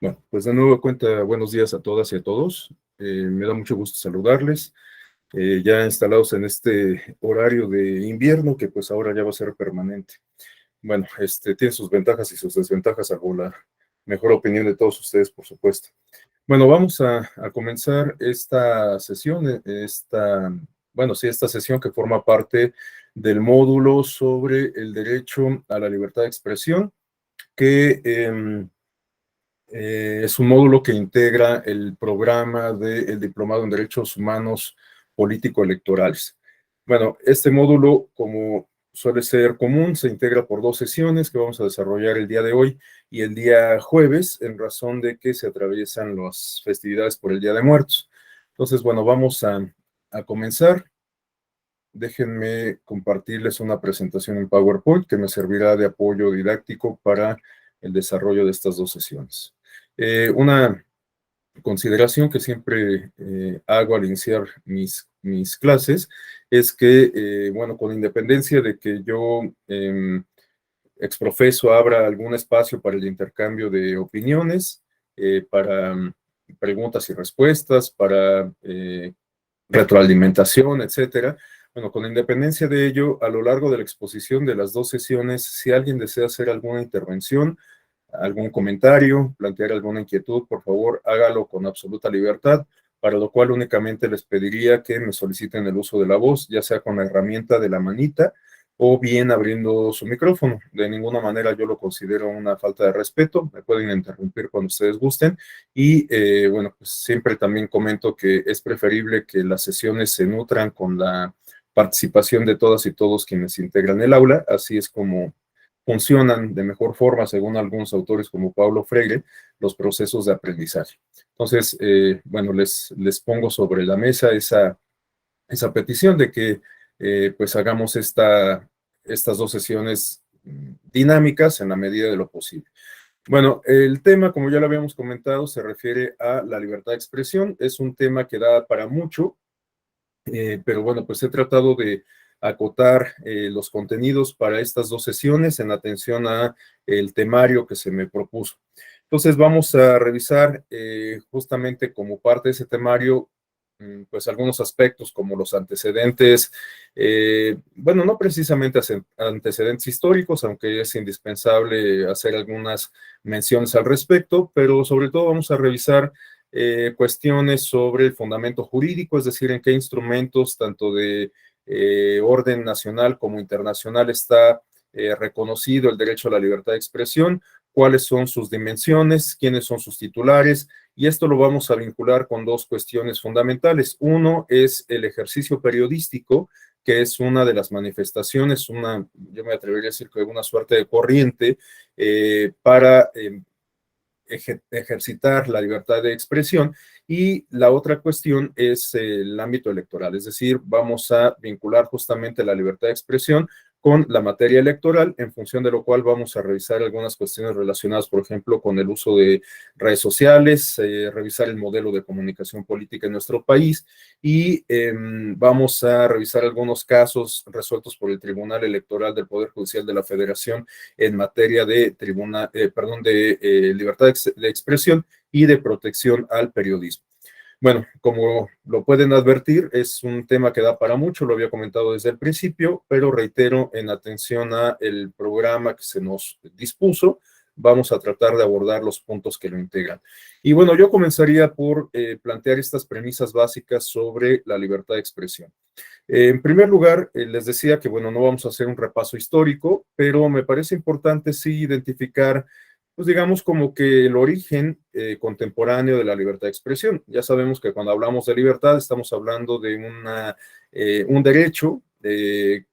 Bueno, pues de nuevo cuenta, buenos días a todas y a todos. Me da mucho gusto saludarles, ya instalados en este horario de invierno que pues ahora ya va a ser permanente. Bueno, tiene sus ventajas y sus desventajas, hago la mejor opinión de todos ustedes, por supuesto. Bueno, vamos a comenzar esta sesión, esta sesión que forma parte del módulo sobre el derecho a la libertad de expresión, que es un módulo que integra el programa del Diplomado en Derechos Humanos Político-Electorales. Bueno, este módulo, como suele ser común, se integra por dos sesiones que vamos a desarrollar el día de hoy y el día jueves, en razón de que se atraviesan las festividades por el Día de Muertos. Entonces, bueno, vamos a comenzar. Déjenme compartirles una presentación en PowerPoint que me servirá de apoyo didáctico para el desarrollo de estas dos sesiones. Una consideración que siempre hago al iniciar mis clases es que, bueno, con independencia de que yo exprofeso abra algún espacio para el intercambio de opiniones, para preguntas y respuestas, para retroalimentación, etcétera. Bueno, con independencia de ello, a lo largo de la exposición de las dos sesiones, si alguien desea hacer alguna intervención, algún comentario, plantear alguna inquietud, por favor, hágalo con absoluta libertad, para lo cual únicamente les pediría que me soliciten el uso de la voz, ya sea con la herramienta de la manita o bien abriendo su micrófono. De ninguna manera yo lo considero una falta de respeto, me pueden interrumpir cuando ustedes gusten y bueno, pues siempre también comento que es preferible que las sesiones se nutran con la participación de todas y todos quienes integran el aula, así es como funcionan de mejor forma, según algunos autores como Paulo Freire, los procesos de aprendizaje. Entonces, bueno, les pongo sobre la mesa esa petición de que pues hagamos estas dos sesiones dinámicas en la medida de lo posible. Bueno, el tema, como ya lo habíamos comentado, se refiere a la libertad de expresión. Es un tema que da para mucho, pero bueno, pues he tratado de acotar los contenidos para estas dos sesiones en atención a el temario que se me propuso. Entonces vamos a revisar justamente como parte de ese temario, pues algunos aspectos como los antecedentes, bueno, no precisamente antecedentes históricos, aunque es indispensable hacer algunas menciones al respecto, pero sobre todo vamos a revisar cuestiones sobre el fundamento jurídico, es decir, en qué instrumentos, tanto de orden nacional como internacional, está reconocido el derecho a la libertad de expresión, cuáles son sus dimensiones, quiénes son sus titulares, y esto lo vamos a vincular con dos cuestiones fundamentales. Uno es el ejercicio periodístico, que es una de las manifestaciones, yo me atrevería a decir que una suerte de corriente para ejercitar la libertad de expresión, y la otra cuestión es el ámbito electoral, es decir, vamos a vincular justamente la libertad de expresión con la materia electoral, en función de lo cual vamos a revisar algunas cuestiones relacionadas, por ejemplo, con el uso de redes sociales, revisar el modelo de comunicación política en nuestro país y vamos a revisar algunos casos resueltos por el Tribunal Electoral del Poder Judicial de la Federación en materia de libertad de expresión y de protección al periodismo. Bueno, como lo pueden advertir, es un tema que da para mucho, lo había comentado desde el principio, pero reitero, en atención a el programa que se nos dispuso, vamos a tratar de abordar los puntos que lo integran. Y bueno, yo comenzaría por plantear estas premisas básicas sobre la libertad de expresión. En primer lugar, les decía que, bueno, no vamos a hacer un repaso histórico, pero me parece importante sí identificar, pues digamos, como que el origen contemporáneo de la libertad de expresión. Ya sabemos que cuando hablamos de libertad estamos hablando de un derecho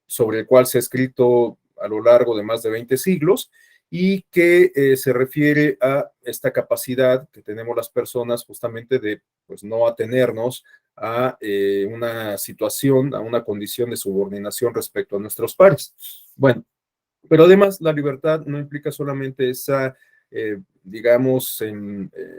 sobre el cual se ha escrito a lo largo de más de 20 siglos y que se refiere a esta capacidad que tenemos las personas justamente de, pues, no atenernos a una situación, a una condición de subordinación respecto a nuestros pares. Bueno, pero además la libertad no implica solamente esa, digamos,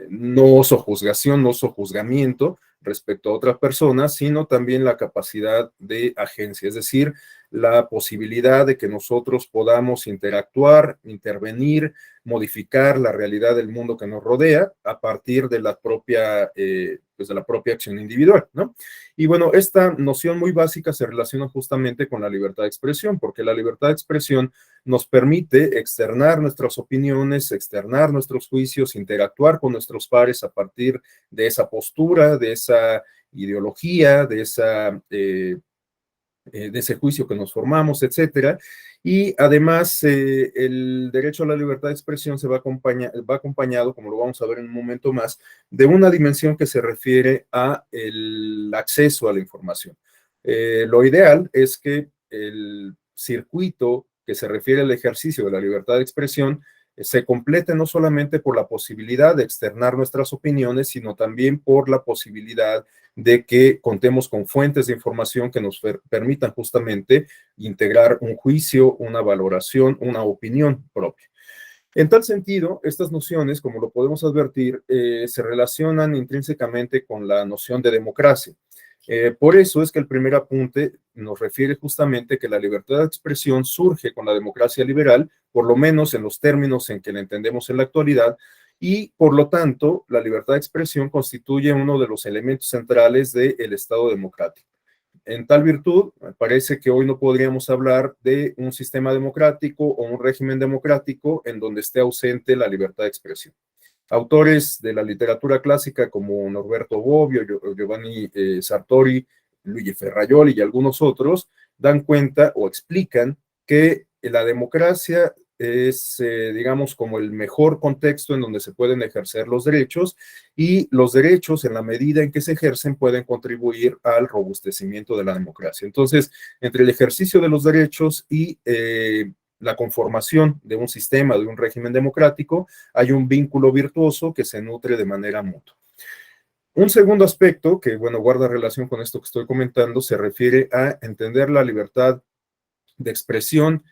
no sojuzgación, no sojuzgamiento respecto a otra persona, sino también la capacidad de agencia, es decir, la posibilidad de que nosotros podamos interactuar, intervenir, modificar la realidad del mundo que nos rodea a partir de la propia, pues de la propia acción individual, ¿no? Y bueno, esta noción muy básica se relaciona justamente con la libertad de expresión, porque la libertad de expresión nos permite externar nuestras opiniones, externar nuestros juicios, interactuar con nuestros pares a partir de esa postura, de esa ideología, de ese juicio que nos formamos, etcétera. Y además, el derecho a la libertad de expresión va acompañado, como lo vamos a ver en un momento más, de una dimensión que se refiere a el acceso a la información. Lo ideal es que el circuito que se refiere al ejercicio de la libertad de expresión se complete no solamente por la posibilidad de externar nuestras opiniones, sino también por la posibilidad de que contemos con fuentes de información que nos permitan justamente integrar un juicio, una valoración, una opinión propia. En tal sentido, estas nociones, como lo podemos advertir, se relacionan intrínsecamente con la noción de democracia. Por eso es que el primer apunte nos refiere justamente que la libertad de expresión surge con la democracia liberal, por lo menos en los términos en que la entendemos en la actualidad, y por lo tanto, la libertad de expresión constituye uno de los elementos centrales del Estado democrático. En tal virtud, me parece que hoy no podríamos hablar de un sistema democrático o un régimen democrático en donde esté ausente la libertad de expresión. Autores de la literatura clásica como Norberto Bobbio, Giovanni Sartori, Luigi Ferrajoli y algunos otros dan cuenta o explican que la democracia es, digamos, como el mejor contexto en donde se pueden ejercer los derechos, y los derechos, en la medida en que se ejercen, pueden contribuir al robustecimiento de la democracia. Entonces, entre el ejercicio de los derechos y la conformación de un sistema, de un régimen democrático, hay un vínculo virtuoso que se nutre de manera mutua. Un segundo aspecto que, bueno, guarda relación con esto que estoy comentando, se refiere a entender la libertad de expresión,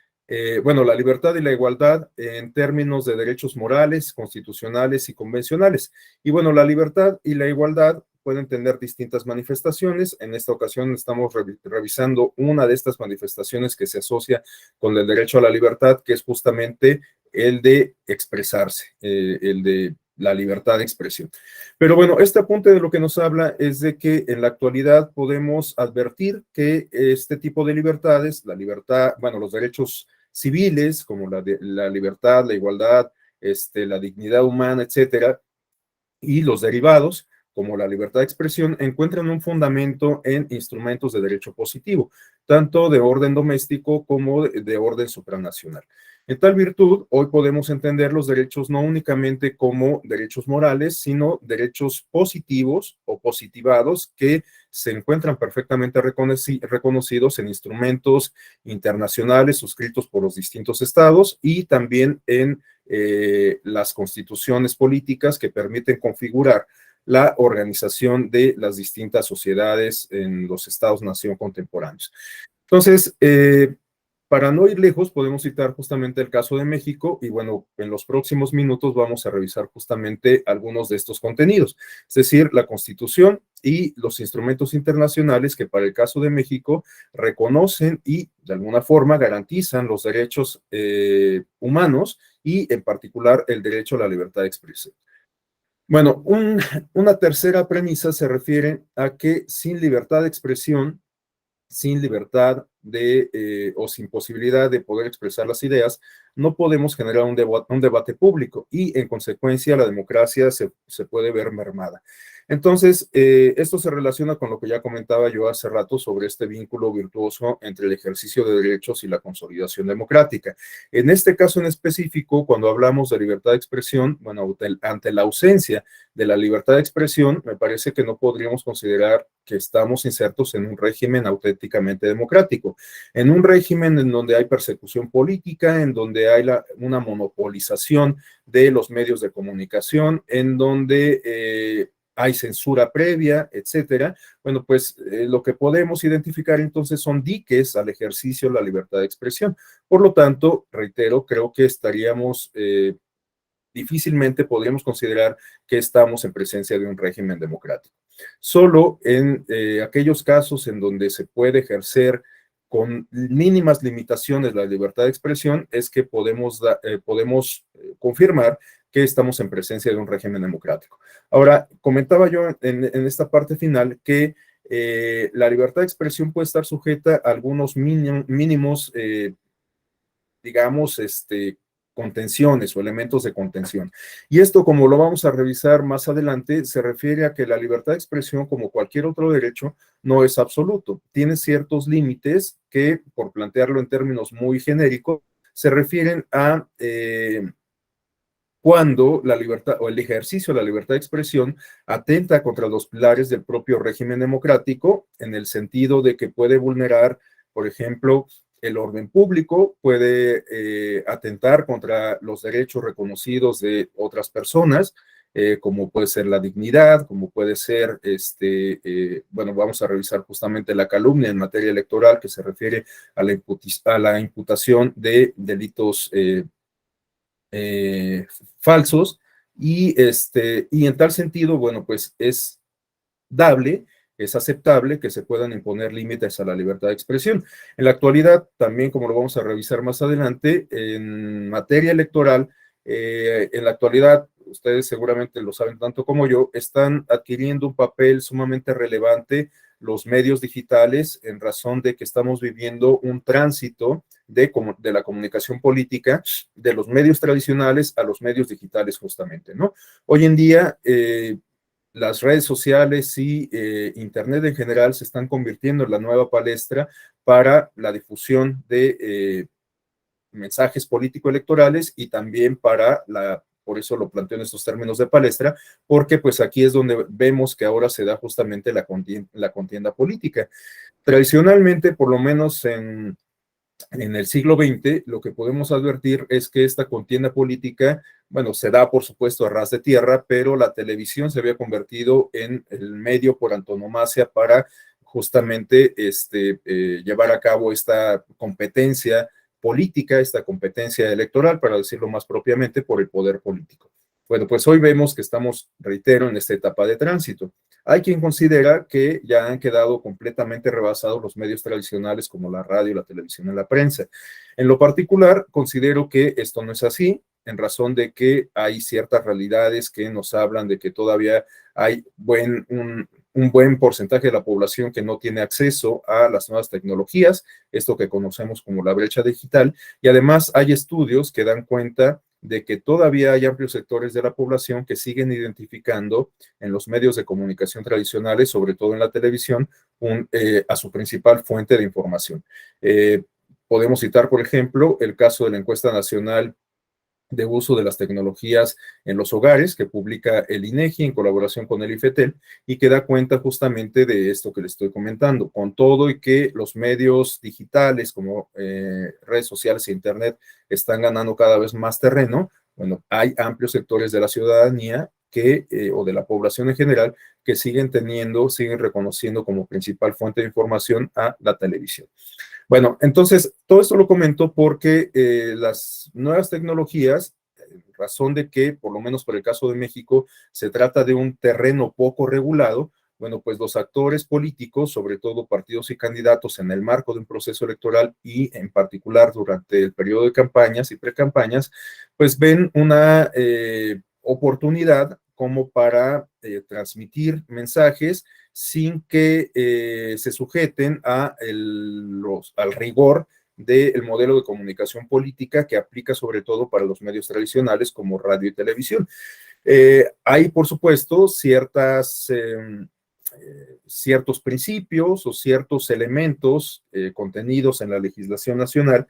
bueno, la libertad y la igualdad en términos de derechos morales, constitucionales y convencionales. Y bueno, la libertad y la igualdad pueden tener distintas manifestaciones. En esta ocasión estamos revisando una de estas manifestaciones que se asocia con el derecho a la libertad, que es justamente el de expresarse, el de la libertad de expresión. Pero bueno, este apunte de lo que nos habla es de que en la actualidad podemos advertir que este tipo de libertades, la libertad, bueno, los derechos civiles, como la libertad, la igualdad, la dignidad humana, etcétera, y los derivados, como la libertad de expresión, encuentran un fundamento en instrumentos de derecho positivo, tanto de orden doméstico como de orden supranacional. En tal virtud, hoy podemos entender los derechos no únicamente como derechos morales, sino derechos positivos o positivados que se encuentran perfectamente reconocidos en instrumentos internacionales suscritos por los distintos estados y también en las constituciones políticas que permiten configurar la organización de las distintas sociedades en los estados-nación contemporáneos. Entonces, para no ir lejos, podemos citar justamente el caso de México y bueno, en los próximos minutos vamos a revisar justamente algunos de estos contenidos, es decir, la Constitución y los instrumentos internacionales que para el caso de México reconocen y de alguna forma garantizan los derechos humanos y en particular el derecho a la libertad de expresión. Bueno, una tercera premisa se refiere a que sin libertad de expresión, sin libertad o sin posibilidad de poder expresar las ideas, no podemos generar un debate público y en consecuencia la democracia se puede ver mermada. Entonces, esto se relaciona con lo que ya comentaba yo hace rato sobre este vínculo virtuoso entre el ejercicio de derechos y la consolidación democrática. En este caso en específico, cuando hablamos de libertad de expresión, bueno, ante la ausencia de la libertad de expresión, me parece que no podríamos considerar que estamos insertos en un régimen auténticamente democrático, en un régimen en donde hay persecución política, en donde hay una monopolización de los medios de comunicación, en donde hay censura previa, etcétera. Bueno, pues lo que podemos identificar entonces son diques al ejercicio de la libertad de expresión. Por lo tanto, reitero, creo que difícilmente podríamos considerar que estamos en presencia de un régimen democrático. Solo en aquellos casos en donde se puede ejercer con mínimas limitaciones la libertad de expresión, es que podemos confirmar que estamos en presencia de un régimen democrático. Ahora, comentaba yo en esta parte final que la libertad de expresión puede estar sujeta a algunos mínimos, digamos, contenciones o elementos de contención. Y esto, como lo vamos a revisar más adelante, se refiere a que la libertad de expresión, como cualquier otro derecho, no es absoluto. Tiene ciertos límites que, por plantearlo en términos muy genéricos, se refieren a cuando la libertad o el ejercicio de la libertad de expresión atenta contra los pilares del propio régimen democrático, en el sentido de que puede vulnerar, por ejemplo, el orden público, puede atentar contra los derechos reconocidos de otras personas, como puede ser la dignidad, como puede ser, bueno, vamos a revisar justamente la calumnia en materia electoral, que se refiere a la imputación de delitos falsos, y en tal sentido, bueno, pues es dable, es aceptable que se puedan imponer límites a la libertad de expresión. En la actualidad, también como lo vamos a revisar más adelante, en materia electoral, en la actualidad, ustedes seguramente lo saben tanto como yo, están adquiriendo un papel sumamente relevante los medios digitales, en razón de que estamos viviendo un tránsito de la comunicación política de los medios tradicionales a los medios digitales justamente, ¿no? Hoy en día, las redes sociales y Internet en general se están convirtiendo en la nueva palestra para la difusión de mensajes político-electorales, y también por eso lo planteo en estos términos de palestra, porque pues aquí es donde vemos que ahora se da justamente la contienda política. Tradicionalmente, por lo menos en el siglo XX, lo que podemos advertir es que esta contienda política, bueno, se da por supuesto a ras de tierra, pero la televisión se había convertido en el medio por antonomasia para justamente llevar a cabo esta competencia política, esta competencia electoral, para decirlo más propiamente, por el poder político. Bueno, pues hoy vemos que estamos, reitero, en esta etapa de tránsito. Hay quien considera que ya han quedado completamente rebasados los medios tradicionales como la radio, la televisión y la prensa. En lo particular, considero que esto no es así, en razón de que hay ciertas realidades que nos hablan de que todavía hay un buen porcentaje de la población que no tiene acceso a las nuevas tecnologías, esto que conocemos como la brecha digital, y además hay estudios que dan cuenta de que todavía hay amplios sectores de la población que siguen identificando en los medios de comunicación tradicionales, sobre todo en la televisión, a su principal fuente de información. Podemos citar, por ejemplo, el caso de la encuesta nacional de uso de las tecnologías en los hogares, que publica el INEGI en colaboración con el IFETEL, y que da cuenta justamente de esto que les estoy comentando, con todo y que los medios digitales como redes sociales e internet están ganando cada vez más terreno. Bueno, hay amplios sectores de la ciudadanía o de la población en general, que siguen reconociendo como principal fuente de información a la televisión. Bueno, entonces, todo esto lo comento porque las nuevas tecnologías, razón de que, por lo menos por el caso de México, se trata de un terreno poco regulado. Bueno, pues los actores políticos, sobre todo partidos y candidatos, en el marco de un proceso electoral y en particular durante el periodo de campañas y precampañas, pues ven una oportunidad como para transmitir mensajes sin que se sujeten al rigor del modelo de comunicación política que aplica sobre todo para los medios tradicionales como radio y televisión. Hay, por supuesto, ciertos principios o ciertos elementos contenidos en la legislación nacional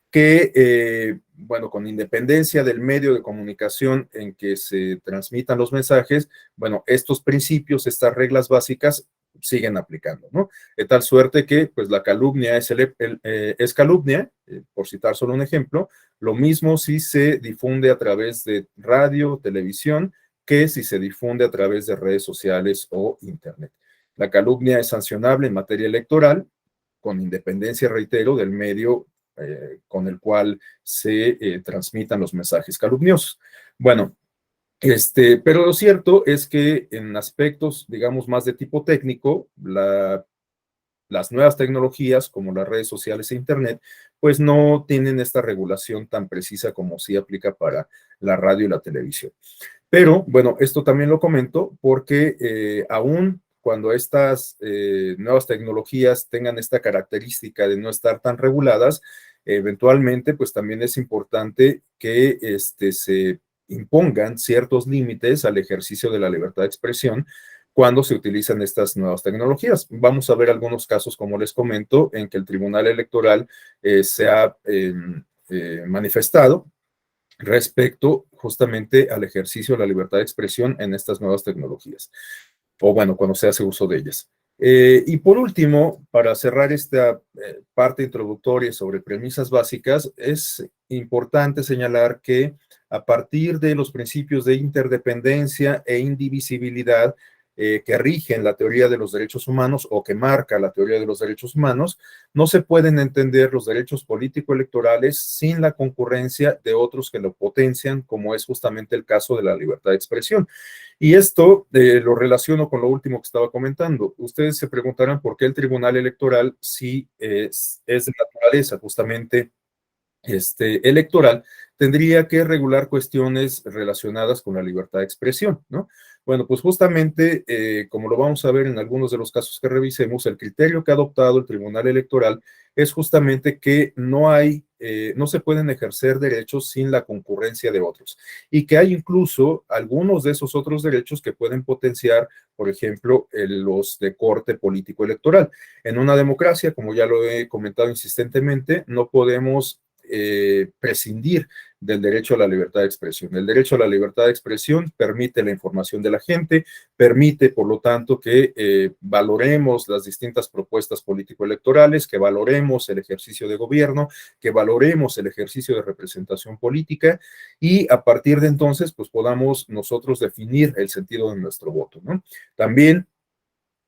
que, bueno, con independencia del medio de comunicación en que se transmitan los mensajes, bueno, estos principios, estas reglas básicas siguen aplicando, ¿no? De tal suerte que, pues, la calumnia es calumnia, por citar solo un ejemplo, lo mismo si se difunde a través de radio, televisión, que si se difunde a través de redes sociales o internet. La calumnia es sancionable en materia electoral, con independencia, reitero, del medio con el cual se transmitan los mensajes calumniosos. Bueno, pero lo cierto es que en aspectos, digamos, más de tipo técnico, la las nuevas tecnologías, como las redes sociales e Internet, pues no tienen esta regulación tan precisa como sí aplica para la radio y la televisión. Pero bueno, esto también lo comento porque aún cuando estas nuevas tecnologías tengan esta característica de no estar tan reguladas, eventualmente pues también es importante que se impongan ciertos límites al ejercicio de la libertad de expresión cuando se utilizan estas nuevas tecnologías. Vamos a ver algunos casos, como les comento, en que el Tribunal Electoral se ha manifestado respecto justamente al ejercicio de la libertad de expresión en estas nuevas tecnologías, o bueno, cuando se hace uso de ellas. Y por último, para cerrar esta parte introductoria sobre premisas básicas, es importante señalar que a partir de los principios de interdependencia e indivisibilidad que rigen la teoría de los derechos humanos o que marca la teoría de los derechos humanos, no se pueden entender los derechos político-electorales sin la concurrencia de otros que lo potencian, como es justamente el caso de la libertad de expresión. Y esto lo relaciono con lo último que estaba comentando. Ustedes se preguntarán por qué el Tribunal Electoral, si es de naturaleza justamente electoral, tendría que regular cuestiones relacionadas con la libertad de expresión, ¿no? Bueno, pues justamente, como lo vamos a ver en algunos de los casos que revisemos, el criterio que ha adoptado el Tribunal Electoral es justamente que no se pueden ejercer derechos sin la concurrencia de otros y que hay incluso algunos de esos otros derechos que pueden potenciar, por ejemplo, los de corte político electoral. En una democracia, como ya lo he comentado insistentemente, no podemos prescindir del derecho a la libertad de expresión. El derecho a la libertad de expresión permite la información de la gente, permite, por lo tanto, que valoremos las distintas propuestas político-electorales, que valoremos el ejercicio de gobierno, que valoremos el ejercicio de representación política y a partir de entonces, pues podamos nosotros definir el sentido de nuestro voto, ¿no? También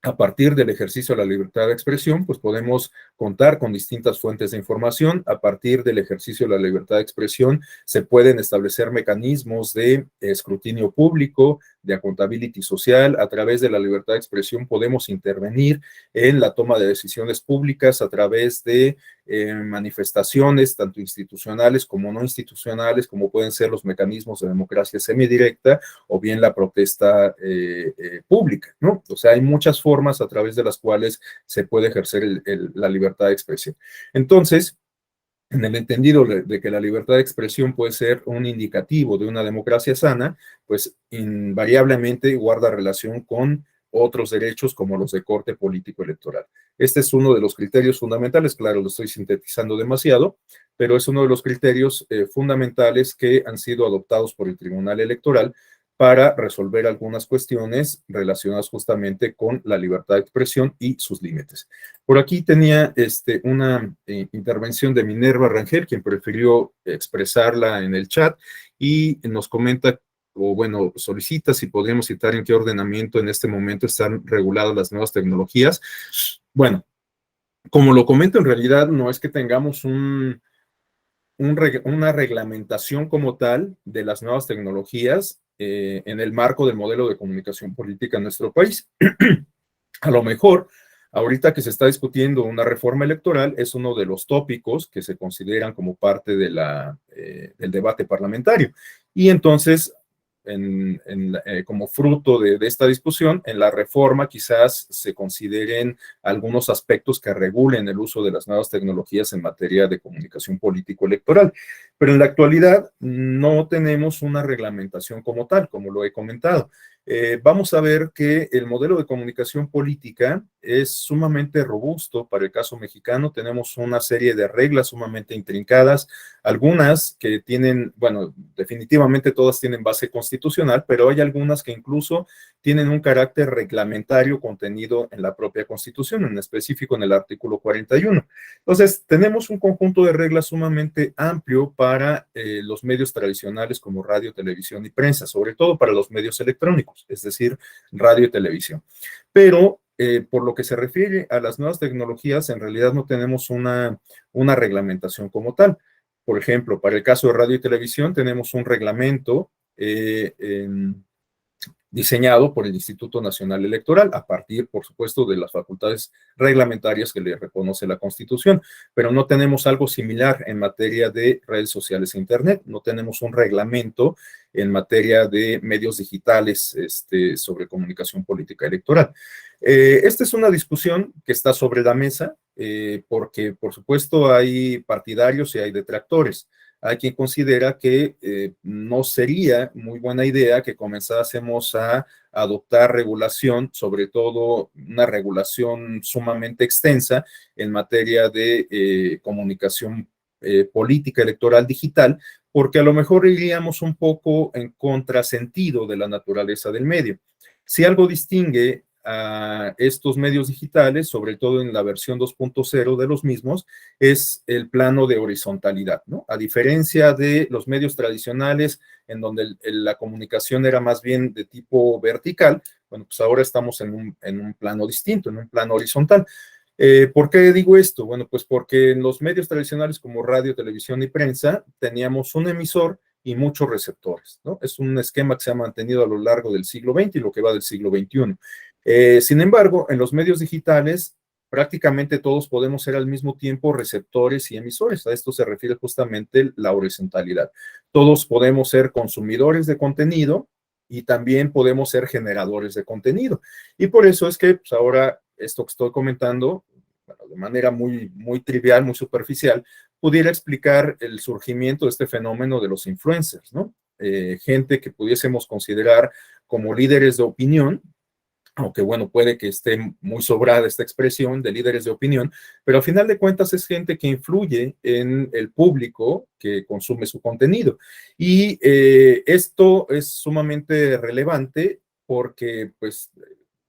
a partir del ejercicio de la libertad de expresión, pues podemos contar con distintas fuentes de información. A partir del ejercicio de la libertad de expresión, se pueden establecer mecanismos de escrutinio público, de accountability social. A través de la libertad de expresión podemos intervenir en la toma de decisiones públicas a través de manifestaciones, tanto institucionales como no institucionales, como pueden ser los mecanismos de democracia semidirecta o bien la protesta pública, ¿no? O sea, hay muchas formas a través de las cuales se puede ejercer la libertad de expresión. Entonces, en el entendido de que la libertad de expresión puede ser un indicativo de una democracia sana, pues invariablemente guarda relación con otros derechos como los de corte político electoral. Este es uno de los criterios fundamentales, claro, lo estoy sintetizando demasiado, pero es uno de los criterios fundamentales que han sido adoptados por el Tribunal Electoral para resolver algunas cuestiones relacionadas justamente con la libertad de expresión y sus límites. Por aquí tenía una intervención de Minerva Rangel, quien prefirió expresarla en el chat y nos comenta, o bueno, solicita si podríamos citar en qué ordenamiento en este momento están reguladas las nuevas tecnologías. Bueno, como lo comento, en realidad no es que tengamos una reglamentación como tal de las nuevas tecnologías en el marco del modelo de comunicación política en nuestro país. A lo mejor, ahorita que se está discutiendo una reforma electoral, es uno de los tópicos que se consideran como parte de del debate parlamentario. Y entonces, como fruto de esta discusión, en la reforma quizás se consideren algunos aspectos que regulen el uso de las nuevas tecnologías en materia de comunicación político-electoral. Pero en la actualidad no tenemos una reglamentación como tal, como lo he comentado. Vamos a ver que el modelo de comunicación política es sumamente robusto para el caso mexicano. Tenemos una serie de reglas sumamente intrincadas, algunas que tienen, bueno, definitivamente todas tienen base constitucional, pero hay algunas que incluso tienen un carácter reglamentario contenido en la propia Constitución, en específico en el artículo 41. Entonces, tenemos un conjunto de reglas sumamente amplio para los medios tradicionales como radio, televisión y prensa, sobre todo para los medios electrónicos, es decir, radio y televisión. Pero por lo que se refiere a las nuevas tecnologías, en realidad no tenemos una reglamentación como tal. Por ejemplo, para el caso de radio y televisión tenemos un reglamento diseñado por el Instituto Nacional Electoral, a partir, por supuesto, de las facultades reglamentarias que le reconoce la Constitución, pero no tenemos algo similar en materia de redes sociales e Internet, no tenemos un reglamento en materia de medios digitales sobre comunicación política electoral. Esta es una discusión que está sobre la mesa, porque, por supuesto, hay partidarios y hay detractores. Hay quien considera que no sería muy buena idea que comenzásemos a adoptar regulación, sobre todo una regulación sumamente extensa en materia de comunicación política electoral digital, porque a lo mejor iríamos un poco en contrasentido de la naturaleza del medio. Si algo distingue a estos medios digitales, sobre todo en la versión 2.0 de los mismos, es el plano de horizontalidad, ¿no? A diferencia de los medios tradicionales, en donde la comunicación era más bien de tipo vertical, bueno, pues ahora estamos en un plano distinto, en un plano horizontal. ¿Por qué digo esto? Bueno, pues porque en los medios tradicionales como radio, televisión y prensa teníamos un emisor y muchos receptores, ¿no? Es un esquema que se ha mantenido a lo largo del siglo XX y lo que va del siglo XXI. Sin embargo, en los medios digitales prácticamente todos podemos ser al mismo tiempo receptores y emisores. A esto se refiere justamente la horizontalidad. Todos podemos ser consumidores de contenido y también podemos ser generadores de contenido. Y por eso es que pues, ahora esto que estoy comentando, bueno, de manera muy, muy trivial, muy superficial, pudiera explicar el surgimiento de este fenómeno de los influencers, ¿no? Gente que pudiésemos considerar como líderes de opinión, aunque bueno, puede que esté muy sobrada esta expresión de líderes de opinión, pero al final de cuentas es gente que influye en el público que consume su contenido. Y esto es sumamente relevante porque pues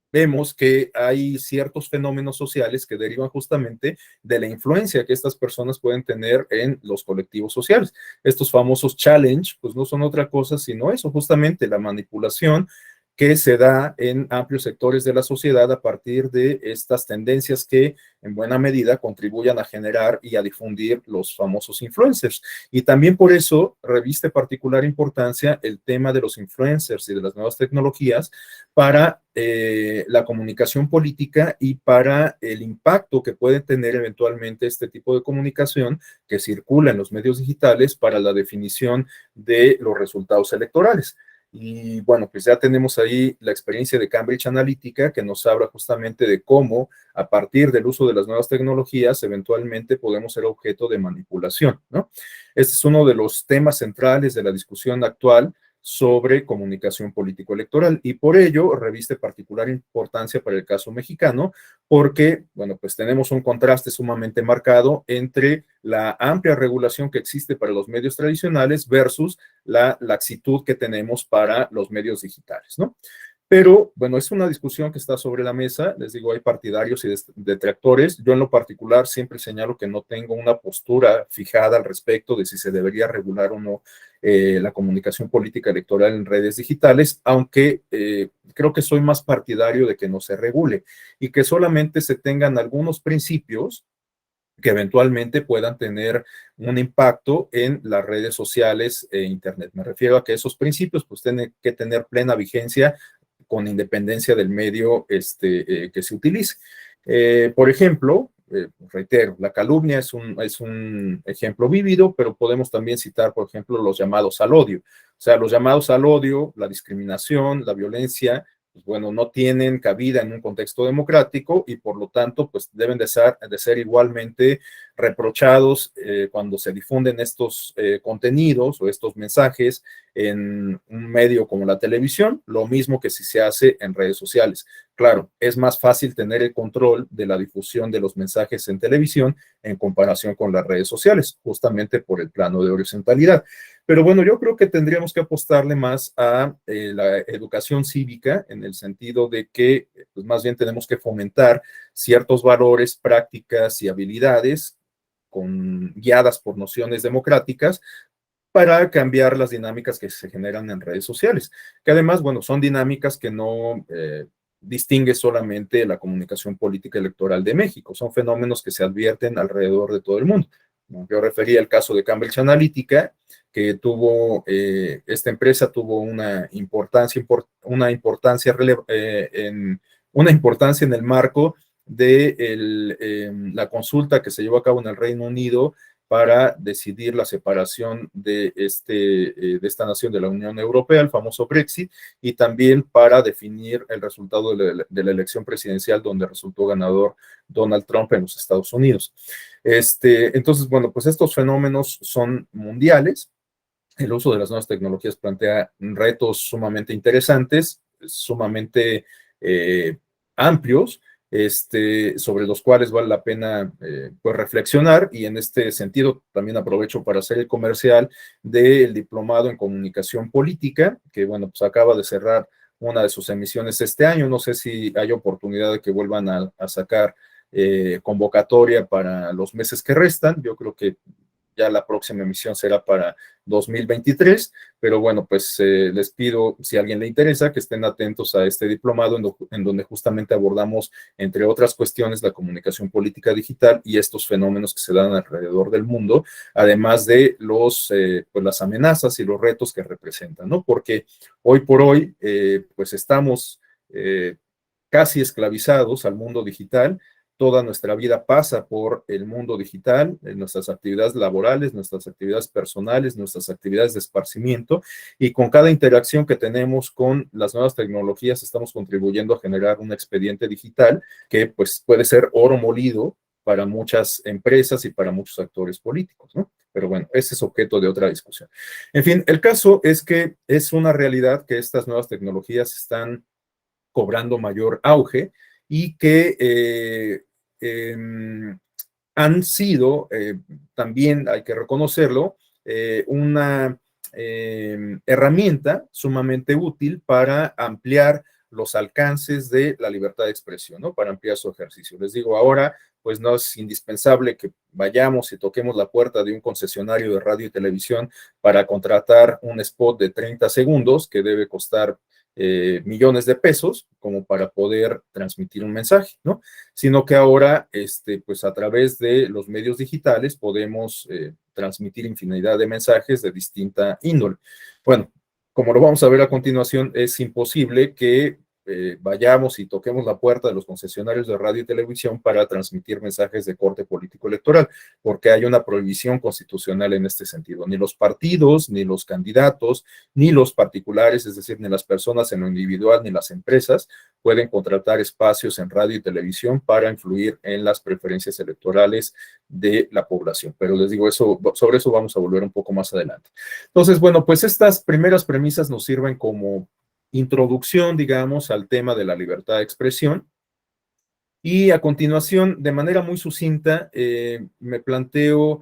vemos que hay ciertos fenómenos sociales que derivan justamente de la influencia que estas personas pueden tener en los colectivos sociales. Estos famosos challenge, pues no son otra cosa sino eso, justamente la manipulación que se da en amplios sectores de la sociedad a partir de estas tendencias que en buena medida contribuyan a generar y a difundir los famosos influencers. Y también por eso reviste particular importancia el tema de los influencers y de las nuevas tecnologías para la comunicación política y para el impacto que puede tener eventualmente este tipo de comunicación que circula en los medios digitales para la definición de los resultados electorales. Y bueno, pues ya tenemos ahí la experiencia de Cambridge Analytica que nos habla justamente de cómo a partir del uso de las nuevas tecnologías eventualmente podemos ser objeto de manipulación, ¿no? Este es uno de los temas centrales de la discusión actual sobre comunicación político-electoral y por ello reviste particular importancia para el caso mexicano porque, bueno, pues tenemos un contraste sumamente marcado entre la amplia regulación que existe para los medios tradicionales versus la laxitud que tenemos para los medios digitales, ¿no? Pero, bueno, es una discusión que está sobre la mesa. Les digo, hay partidarios y detractores. Yo en lo particular siempre señalo que no tengo una postura fijada al respecto de si se debería regular o no la comunicación política electoral en redes digitales, aunque creo que soy más partidario de que no se regule y que solamente se tengan algunos principios que eventualmente puedan tener un impacto en las redes sociales e Internet. Me refiero a que esos principios pues tienen que tener plena vigencia con independencia del medio que se utilice. Por ejemplo, reitero, la calumnia es un ejemplo vívido, pero podemos también citar, por ejemplo, los llamados al odio. O sea, los llamados al odio, la discriminación, la violencia, pues bueno, no tienen cabida en un contexto democrático y por lo tanto, pues deben de ser igualmente reprochados cuando se difunden estos contenidos o estos mensajes en un medio como la televisión, lo mismo que si se hace en redes sociales. Claro, es más fácil tener el control de la difusión de los mensajes en televisión en comparación con las redes sociales, justamente por el plano de horizontalidad. Pero bueno, yo creo que tendríamos que apostarle más a la educación cívica en el sentido de que pues más bien tenemos que fomentar ciertos valores, prácticas y habilidades guiadas por nociones democráticas para cambiar las dinámicas que se generan en redes sociales, que además, bueno, son dinámicas que no distingue solamente la comunicación política electoral de México, son fenómenos que se advierten alrededor de todo el mundo. ¿no? Yo refería al caso de Cambridge Analytica, que tuvo, esta empresa tuvo una importancia en el marco de la consulta que se llevó a cabo en el Reino Unido para decidir la separación de esta nación de la Unión Europea, el famoso Brexit, y también para definir el resultado de la elección presidencial donde resultó ganador Donald Trump en los Estados Unidos. Entonces, bueno, pues estos fenómenos son mundiales. El uso de las nuevas tecnologías plantea retos sumamente interesantes, sumamente amplios, sobre los cuales vale la pena pues reflexionar, y en este sentido también aprovecho para hacer el comercial del diplomado en comunicación política, que bueno, pues acaba de cerrar una de sus emisiones este año. No sé si hay oportunidad de que vuelvan a sacar convocatoria para los meses que restan. Yo creo que ya la próxima emisión será para 2023, pero bueno, pues les pido, si a alguien le interesa, que estén atentos a este diplomado en donde justamente abordamos, entre otras cuestiones, la comunicación política digital y estos fenómenos que se dan alrededor del mundo, además de pues las amenazas y los retos que representan, ¿no? Porque hoy por hoy, pues estamos casi esclavizados al mundo digital. Toda nuestra vida pasa por el mundo digital, en nuestras actividades laborales, nuestras actividades personales, nuestras actividades de esparcimiento, y con cada interacción que tenemos con las nuevas tecnologías estamos contribuyendo a generar un expediente digital que pues puede ser oro molido para muchas empresas y para muchos actores políticos, ¿no? Pero bueno, ese es objeto de otra discusión. En fin, el caso es que es una realidad que estas nuevas tecnologías están cobrando mayor auge y que han sido, también hay que reconocerlo, una herramienta sumamente útil para ampliar los alcances de la libertad de expresión, ¿no? Para ampliar su ejercicio. Les digo, ahora, pues no es indispensable que vayamos y toquemos la puerta de un concesionario de radio y televisión para contratar un spot de 30 segundos que debe costar millones de pesos como para poder transmitir un mensaje, ¿no? Sino que ahora, pues a través de los medios digitales podemos transmitir infinidad de mensajes de distinta índole. Bueno, como lo vamos a ver a continuación, es imposible que vayamos y toquemos la puerta de los concesionarios de radio y televisión para transmitir mensajes de corte político electoral, porque hay una prohibición constitucional en este sentido. Ni los partidos, ni los candidatos, ni los particulares, es decir, ni las personas en lo individual, ni las empresas pueden contratar espacios en radio y televisión para influir en las preferencias electorales de la población. Pero les digo, sobre eso vamos a volver un poco más adelante. Entonces, bueno, pues estas primeras premisas nos sirven como introducción, digamos, al tema de la libertad de expresión. Y a continuación, de manera muy sucinta, me planteo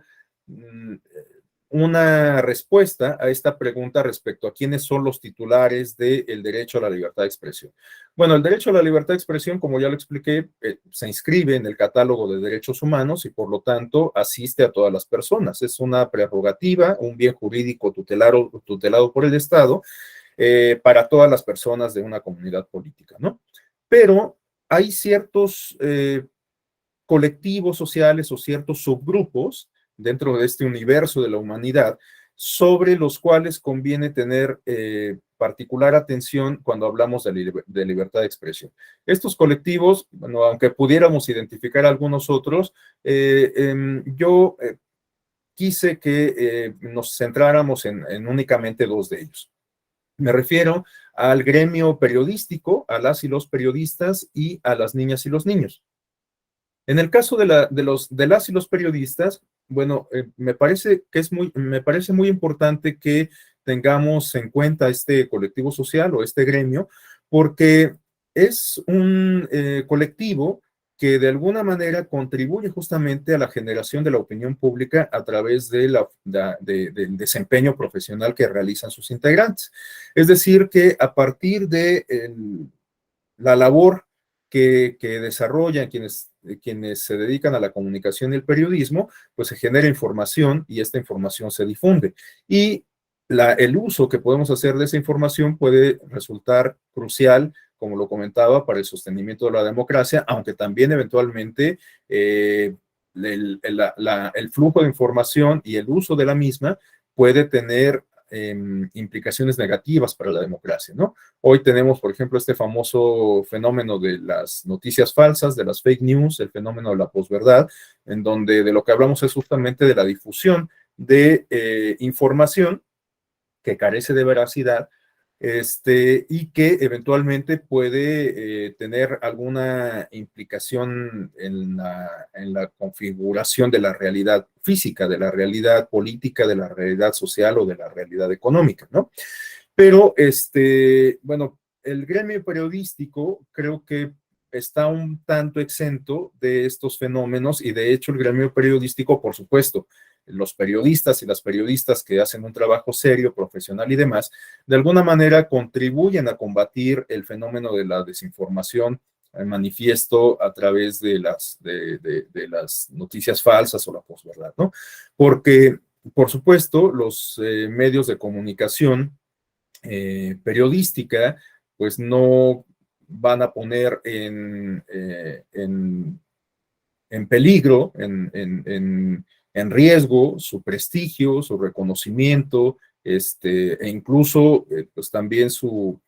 una respuesta a esta pregunta respecto a quiénes son los titulares del derecho a la libertad de expresión. Bueno, el derecho a la libertad de expresión, como ya lo expliqué, se inscribe en el catálogo de derechos humanos y por lo tanto asiste a todas las personas. Es una prerrogativa, un bien jurídico tutelado por el Estado para todas las personas de una comunidad política, ¿no? Pero hay ciertos colectivos sociales o ciertos subgrupos dentro de este universo de la humanidad sobre los cuales conviene tener particular atención cuando hablamos de libertad de expresión. Estos colectivos, bueno, aunque pudiéramos identificar algunos otros, yo quise que nos centráramos en únicamente dos de ellos. Me refiero al gremio periodístico, a las y los periodistas y a las niñas y los niños. En el caso de las y los periodistas, bueno, me parece muy importante que tengamos en cuenta este colectivo social o este gremio, porque es un colectivo que de alguna manera contribuye justamente a la generación de la opinión pública a través del desempeño profesional que realizan sus integrantes. Es decir, que a partir de la labor que desarrollan quienes se dedican a la comunicación y el periodismo, pues se genera información y esta información se difunde. Y el uso que podemos hacer de esa información puede resultar crucial, como lo comentaba, para el sostenimiento de la democracia, aunque también eventualmente el flujo de información y el uso de la misma puede tener implicaciones negativas para la democracia, ¿no? Hoy tenemos, por ejemplo, este famoso fenómeno de las noticias falsas, de las fake news, el fenómeno de la posverdad, en donde de lo que hablamos es justamente de la difusión de información que carece de veracidad, y que eventualmente puede tener alguna implicación en la configuración de la realidad física, de la realidad política, de la realidad social o de la realidad económica, ¿no? Pero, bueno, el gremio periodístico creo que está un tanto exento de estos fenómenos y de hecho el gremio periodístico, por supuesto, los periodistas y las periodistas que hacen un trabajo serio, profesional y demás, de alguna manera contribuyen a combatir el fenómeno de la desinformación manifiesto a través de de las noticias falsas o la posverdad, ¿no? Porque, por supuesto, los medios de comunicación periodística, pues no van a poner en peligro, en riesgo su prestigio, su reconocimiento, e incluso pues también su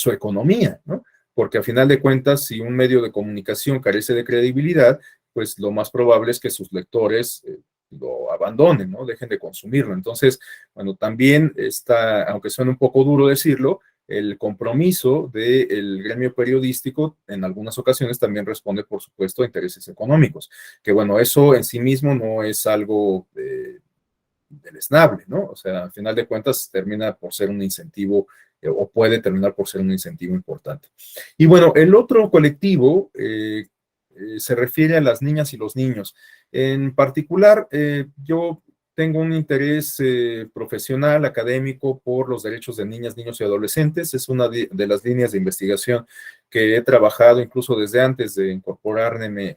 economía, ¿no? Porque a final de cuentas, si un medio de comunicación carece de credibilidad, pues lo más probable es que sus lectores lo abandonen, ¿no? Dejen de consumirlo. Entonces, bueno, también está, aunque suene un poco duro decirlo, el compromiso del gremio periodístico en algunas ocasiones también responde, por supuesto, a intereses económicos, que bueno, eso en sí mismo no es algo deleznable, ¿no? O sea, al final de cuentas termina por ser un incentivo o puede terminar por ser un incentivo importante. Y bueno, el otro colectivo se refiere a las niñas y los niños. En particular, yo tengo un interés profesional, académico, por los derechos de niñas, niños y adolescentes. Es una de las líneas de investigación que he trabajado incluso desde antes de incorporarme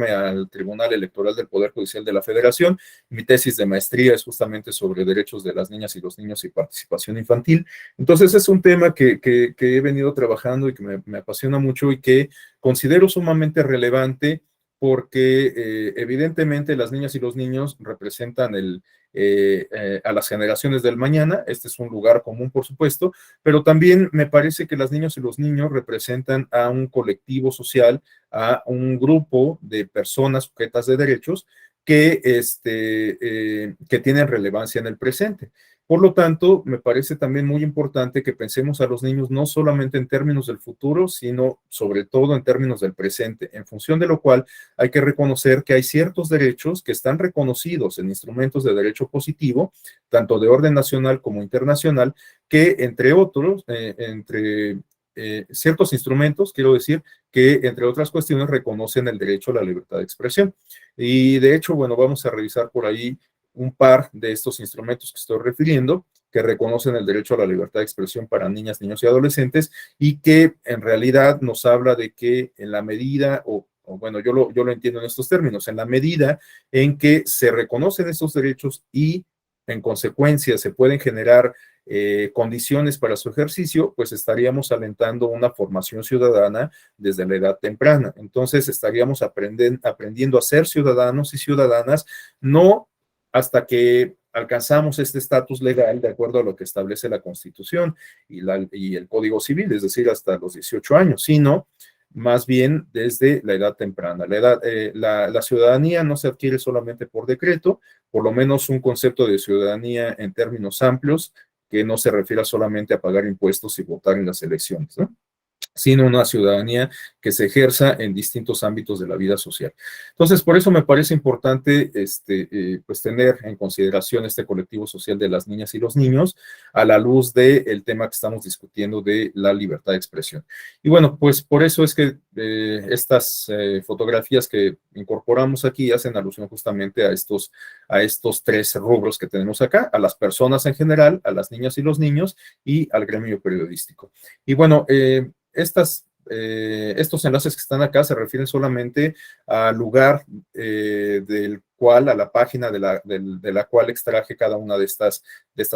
al Tribunal Electoral del Poder Judicial de la Federación. Mi tesis de maestría es justamente sobre derechos de las niñas y los niños y participación infantil. Entonces es un tema que he venido trabajando y que me apasiona mucho y que considero sumamente relevante porque evidentemente las niñas y los niños representan a las generaciones del mañana. Este es un lugar común, por supuesto, pero también me parece que las niñas y los niños representan a un colectivo social, a un grupo de personas sujetas de derechos que tienen relevancia en el presente. Por lo tanto, me parece también muy importante que pensemos a los niños no solamente en términos del futuro, sino sobre todo en términos del presente, en función de lo cual hay que reconocer que hay ciertos derechos que están reconocidos en instrumentos de derecho positivo, tanto de orden nacional como internacional, que entre otros, ciertos instrumentos, quiero decir, que entre otras cuestiones reconocen el derecho a la libertad de expresión. Y de hecho, bueno, vamos a revisar por ahí un par de estos instrumentos que estoy refiriendo, que reconocen el derecho a la libertad de expresión para niñas, niños y adolescentes, y que en realidad nos habla de que en la medida, o bueno, yo lo entiendo en estos términos, en la medida en que se reconocen estos derechos y en consecuencia se pueden generar condiciones para su ejercicio, pues estaríamos alentando una formación ciudadana desde la edad temprana. Entonces estaríamos aprendiendo a ser ciudadanos y ciudadanas, no hasta que alcanzamos este estatus legal de acuerdo a lo que establece la Constitución y el Código Civil, es decir, hasta los 18 años, sino más bien desde la edad temprana. La ciudadanía no se adquiere solamente por decreto, por lo menos un concepto de ciudadanía en términos amplios que no se refiera solamente a pagar impuestos y votar en las elecciones, ¿no? Sino una ciudadanía que se ejerza en distintos ámbitos de la vida social. Entonces, por eso me parece importante pues tener en consideración este colectivo social de las niñas y los niños a la luz del tema que estamos discutiendo de la libertad de expresión. Y bueno, pues por eso es que estas fotografías que incorporamos aquí hacen alusión justamente a estos tres rubros que tenemos acá, a las personas en general, a las niñas y los niños y al gremio periodístico. Y bueno, estos enlaces que están acá se refieren solamente al lugar del cual, a la página de la cual extraje cada una de estas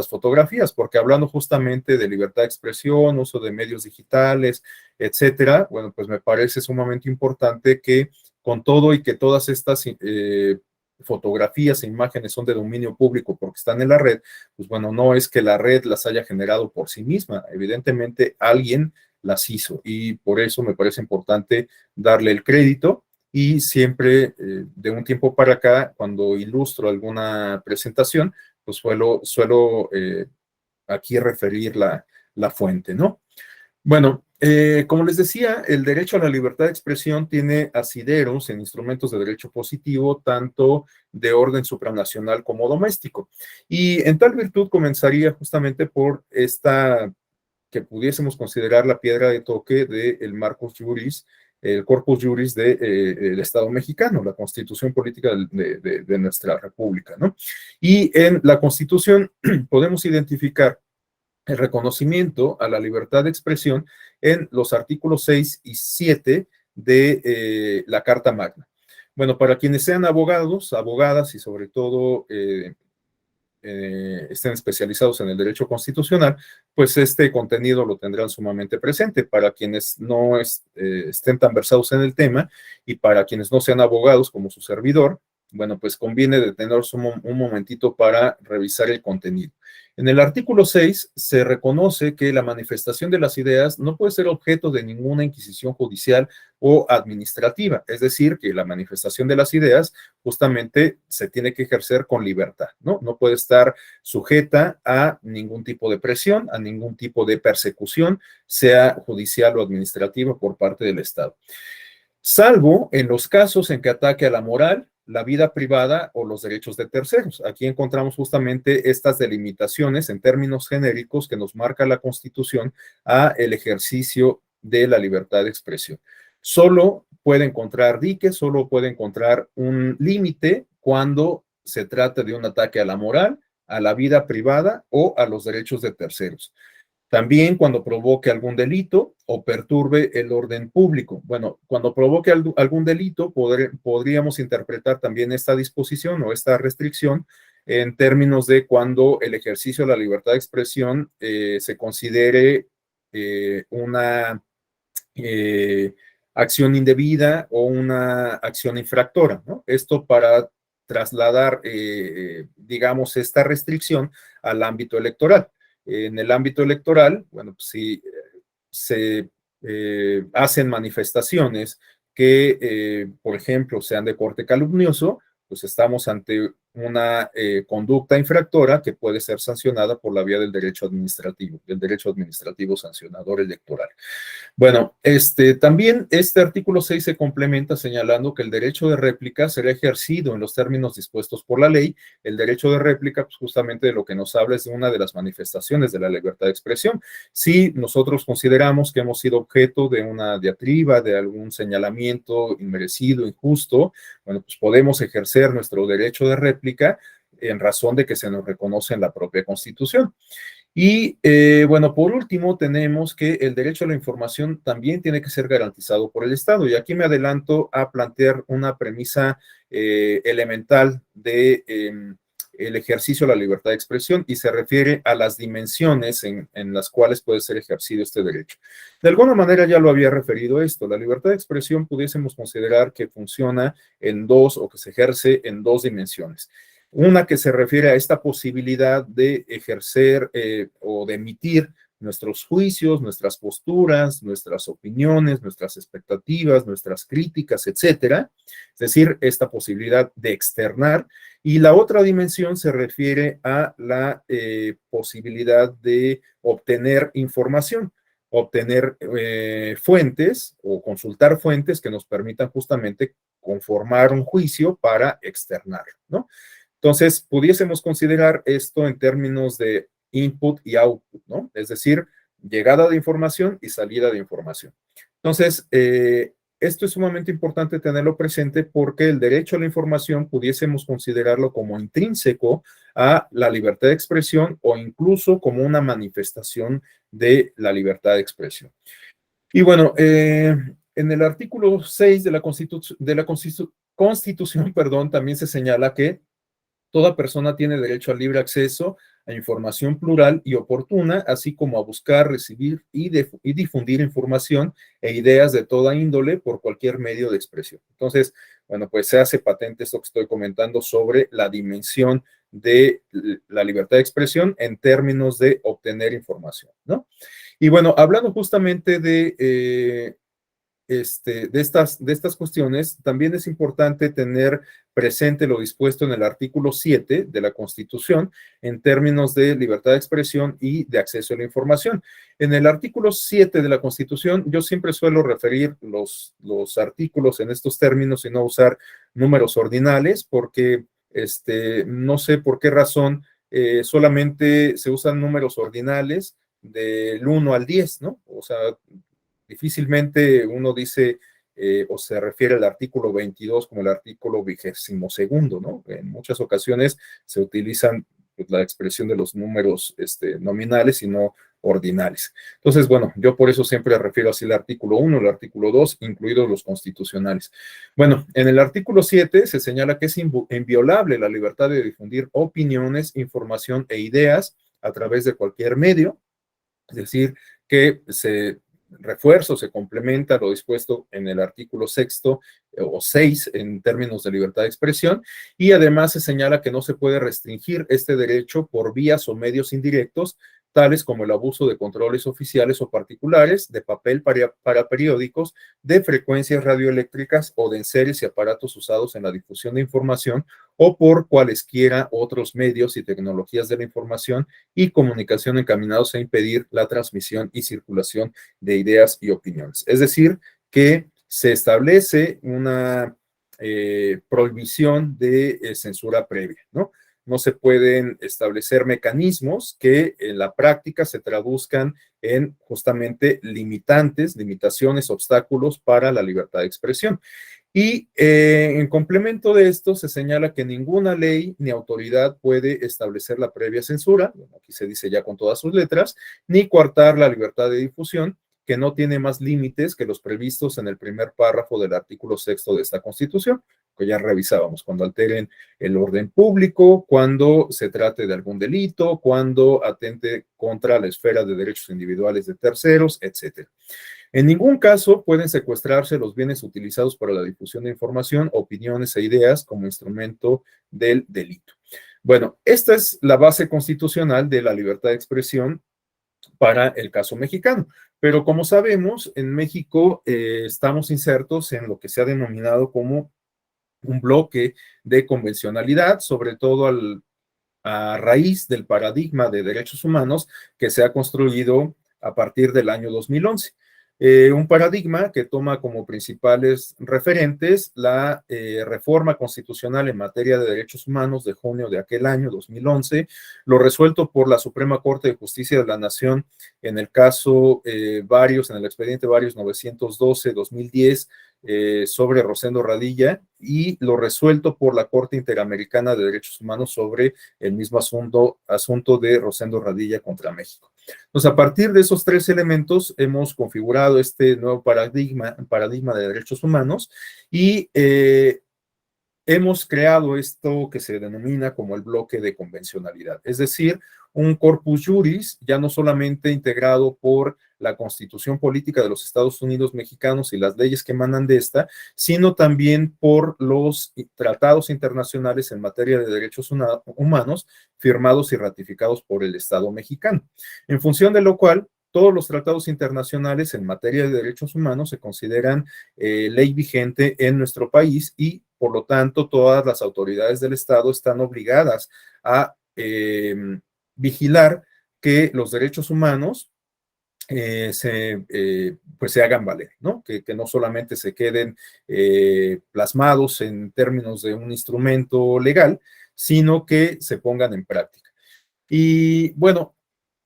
fotografías, porque hablando justamente de libertad de expresión, uso de medios digitales, etcétera, bueno, pues me parece sumamente importante que con todo y que todas estas fotografías e imágenes son de dominio público porque están en la red, pues bueno, no es que la red las haya generado por sí misma, evidentemente alguien las hizo y por eso me parece importante darle el crédito y siempre de un tiempo para acá, cuando ilustro alguna presentación, pues suelo aquí referir la fuente, ¿no? Bueno, como les decía, el derecho a la libertad de expresión tiene asideros en instrumentos de derecho positivo, tanto de orden supranacional como doméstico. Y en tal virtud comenzaría justamente por esta que pudiésemos considerar la piedra de toque del Marcus Juris, el Corpus Juris del Estado mexicano, la Constitución Política de nuestra República, ¿no? Y en la Constitución podemos identificar el reconocimiento a la libertad de expresión en los artículos 6 y 7 de la Carta Magna. Bueno, para quienes sean abogados, abogadas y sobre todo estén especializados en el derecho constitucional, pues este contenido lo tendrán sumamente presente. Para quienes no estén tan versados en el tema y para quienes no sean abogados como su servidor, bueno, pues conviene detenerse un momentito para revisar el contenido. En el artículo 6 se reconoce que la manifestación de las ideas no puede ser objeto de ninguna inquisición judicial o administrativa, es decir, que la manifestación de las ideas justamente se tiene que ejercer con libertad, ¿no? No puede estar sujeta a ningún tipo de presión, a ningún tipo de persecución, sea judicial o administrativa por parte del Estado. Salvo en los casos en que ataque a la moral, la vida privada o los derechos de terceros. Aquí encontramos justamente estas delimitaciones en términos genéricos que nos marca la Constitución a el ejercicio de la libertad de expresión. Solo puede encontrar diques, solo puede encontrar un límite cuando se trata de un ataque a la moral, a la vida privada o a los derechos de terceros. También cuando provoque algún delito o perturbe el orden público. Bueno, cuando provoque algún delito, podríamos interpretar también esta disposición o esta restricción en términos de cuando el ejercicio de la libertad de expresión se considere una acción indebida o una acción infractora, ¿no? Esto para trasladar, digamos, esta restricción al ámbito electoral. En el ámbito electoral, bueno, pues si se hacen manifestaciones que, por ejemplo, sean de corte calumnioso, pues estamos ante una conducta infractora que puede ser sancionada por la vía del derecho administrativo sancionador electoral. Bueno, también este artículo 6 se complementa señalando que el derecho de réplica será ejercido en los términos dispuestos por la ley. El derecho de réplica, pues justamente de lo que nos habla es de una de las manifestaciones de la libertad de expresión. Si nosotros consideramos que hemos sido objeto de una diatriba, de algún señalamiento inmerecido, injusto, bueno, pues podemos ejercer nuestro derecho de réplica en razón de que se nos reconoce en la propia Constitución. Y bueno, por último, tenemos que el derecho a la información también tiene que ser garantizado por el Estado. Y aquí me adelanto a plantear una premisa elemental de el ejercicio de la libertad de expresión y se refiere a las dimensiones en las cuales puede ser ejercido este derecho. De alguna manera ya lo había referido esto. La libertad de expresión pudiésemos considerar que funciona en dos o que se ejerce en dos dimensiones. Una que se refiere a esta posibilidad de ejercer o de emitir nuestros juicios, nuestras posturas, nuestras opiniones, nuestras expectativas, nuestras críticas, etcétera. Es decir, esta posibilidad de externar. Y la otra dimensión se refiere a la posibilidad de obtener información, obtener fuentes o consultar fuentes que nos permitan justamente conformar un juicio para externar, ¿no? Entonces, pudiésemos considerar esto en términos de input y output, ¿no? Es decir, llegada de información y salida de información. Entonces, esto es sumamente importante tenerlo presente porque el derecho a la información pudiésemos considerarlo como intrínseco a la libertad de expresión o incluso como una manifestación de la libertad de expresión. Y bueno, en el artículo 6 de la Constitución, perdón, también se señala que Toda persona tiene derecho al libre acceso a información plural y oportuna, así como a buscar, recibir y difundir información e ideas de toda índole por cualquier medio de expresión. Entonces, bueno, pues se hace patente esto que estoy comentando sobre la dimensión de la libertad de expresión en términos de obtener información, ¿no? Y bueno, hablando justamente de estas cuestiones, también es importante tener presente lo dispuesto en el artículo 7 de la Constitución en términos de libertad de expresión y de acceso a la información. En el artículo 7 de la Constitución, yo siempre suelo referir los artículos en estos términos y no usar números ordinales, porque no sé por qué razón solamente se usan números ordinales del 1 al 10, ¿no? O sea, difícilmente uno dice o se refiere al artículo 22 como el artículo 22º, ¿no? En muchas ocasiones se utilizan pues, la expresión de los números nominales y no ordinales. Entonces, bueno, yo por eso siempre refiero así el artículo 1, el artículo 2, incluidos los constitucionales. Bueno, en el artículo 7 se señala que es inviolable la libertad de difundir opiniones, información e ideas a través de cualquier medio, es decir, que se refuerza o se complementa lo dispuesto en el artículo 6 o 6 en términos de libertad de expresión, y además se señala que no se puede restringir este derecho por vías o medios indirectos, tales como el abuso de controles oficiales o particulares, de papel para periódicos, de frecuencias radioeléctricas o de enseres y aparatos usados en la difusión de información, o por cualesquiera otros medios y tecnologías de la información y comunicación encaminados a impedir la transmisión y circulación de ideas y opiniones. Es decir, que se establece una prohibición de censura previa, ¿no? No se pueden establecer mecanismos que en la práctica se traduzcan en justamente limitaciones, obstáculos para la libertad de expresión. Y en complemento de esto, se señala que ninguna ley ni autoridad puede establecer la previa censura, bueno, aquí se dice ya con todas sus letras, ni coartar la libertad de difusión, que no tiene más límites que los previstos en el primer párrafo del artículo 6 de esta Constitución, que ya revisábamos, cuando alteren el orden público, cuando se trate de algún delito, cuando atente contra la esfera de derechos individuales de terceros, etcétera. En ningún caso pueden secuestrarse los bienes utilizados para la difusión de información, opiniones e ideas como instrumento del delito. Bueno, esta es la base constitucional de la libertad de expresión para el caso mexicano. Pero como sabemos, en México estamos insertos en lo que se ha denominado como un bloque de convencionalidad, sobre todo a raíz del paradigma de derechos humanos que se ha construido a partir del año 2011. Un paradigma que toma como principales referentes la reforma constitucional en materia de derechos humanos de junio de aquel año, 2011, lo resuelto por la Suprema Corte de Justicia de la Nación en el caso en el expediente varios 912-2010, sobre Rosendo Radilla, y lo resuelto por la Corte Interamericana de Derechos Humanos sobre el mismo asunto de Rosendo Radilla contra México. Entonces, a partir de esos tres elementos, hemos configurado este nuevo paradigma de derechos humanos y hemos creado esto que se denomina como el bloque de convencionalidad, es decir, un corpus juris ya no solamente integrado por la Constitución Política de los Estados Unidos Mexicanos y las leyes que emanan de esta, sino también por los tratados internacionales en materia de derechos humanos firmados y ratificados por el Estado mexicano. En función de lo cual, todos los tratados internacionales en materia de derechos humanos se consideran ley vigente en nuestro país y, por lo tanto, todas las autoridades del Estado están obligadas a vigilar que los derechos humanos pues se hagan valer, ¿no? Que no solamente se queden plasmados en términos de un instrumento legal, sino que se pongan en práctica. Y bueno,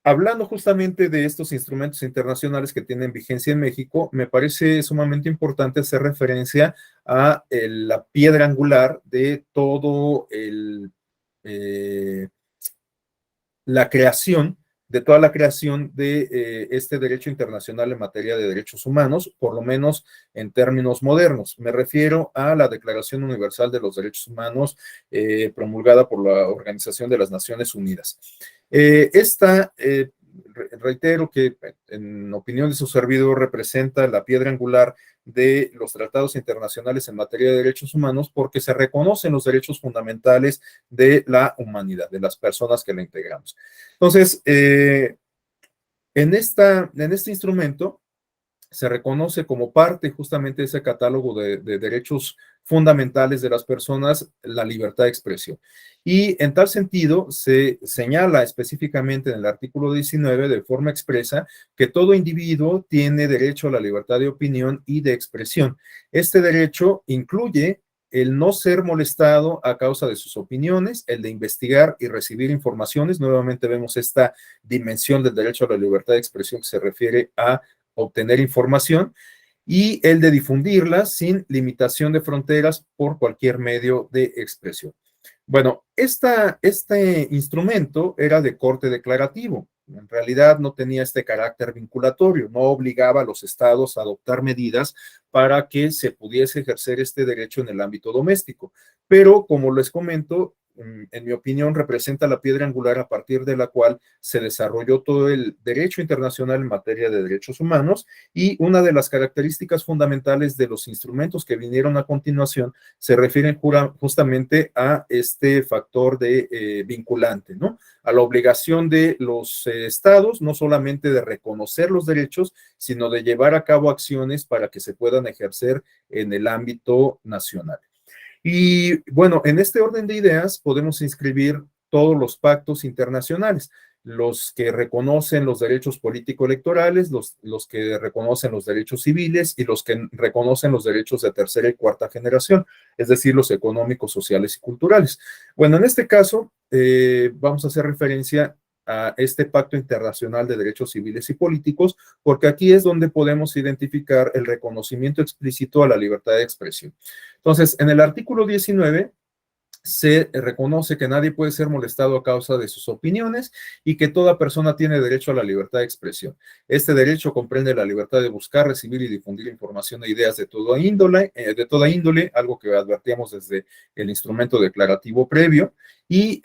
hablando justamente de estos instrumentos internacionales que tienen vigencia en México, me parece sumamente importante hacer referencia a la piedra angular de todo la creación de toda la creación de este derecho internacional en materia de derechos humanos, por lo menos en términos modernos. Me refiero a la Declaración Universal de los Derechos Humanos promulgada por la Organización de las Naciones Unidas. Reitero que en opinión de su servidor representa la piedra angular de los tratados internacionales en materia de derechos humanos porque se reconocen los derechos fundamentales de la humanidad, de las personas que la integramos. Entonces, en este instrumento se reconoce como parte justamente de ese catálogo de derechos fundamentales de las personas la libertad de expresión. Y en tal sentido, se señala específicamente en el artículo 19 de forma expresa que todo individuo tiene derecho a la libertad de opinión y de expresión. Este derecho incluye el no ser molestado a causa de sus opiniones, el de investigar y recibir informaciones. Nuevamente vemos esta dimensión del derecho a la libertad de expresión que se refiere a obtener información y el de difundirla sin limitación de fronteras por cualquier medio de expresión. Bueno, este instrumento era de corte declarativo. En realidad no tenía este carácter vinculatorio, no obligaba a los estados a adoptar medidas para que se pudiese ejercer este derecho en el ámbito doméstico. Pero, como les comento, en mi opinión, representa la piedra angular a partir de la cual se desarrolló todo el derecho internacional en materia de derechos humanos y una de las características fundamentales de los instrumentos que vinieron a continuación se refieren justamente a este factor de vinculante, ¿no? A la obligación de los estados, no solamente de reconocer los derechos, sino de llevar a cabo acciones para que se puedan ejercer en el ámbito nacional. Y bueno, en este orden de ideas podemos inscribir todos los pactos internacionales, los que reconocen los derechos político-electorales, los que reconocen los derechos civiles y los que reconocen los derechos de tercera y cuarta generación, es decir, los económicos, sociales y culturales. Bueno, en este caso vamos a hacer referencia a este Pacto Internacional de Derechos Civiles y Políticos, porque aquí es donde podemos identificar el reconocimiento explícito a la libertad de expresión. Entonces, en el artículo 19 se reconoce que nadie puede ser molestado a causa de sus opiniones y que toda persona tiene derecho a la libertad de expresión. Este derecho comprende la libertad de buscar, recibir y difundir información e ideas de toda índole, algo que advertíamos desde el instrumento declarativo previo, y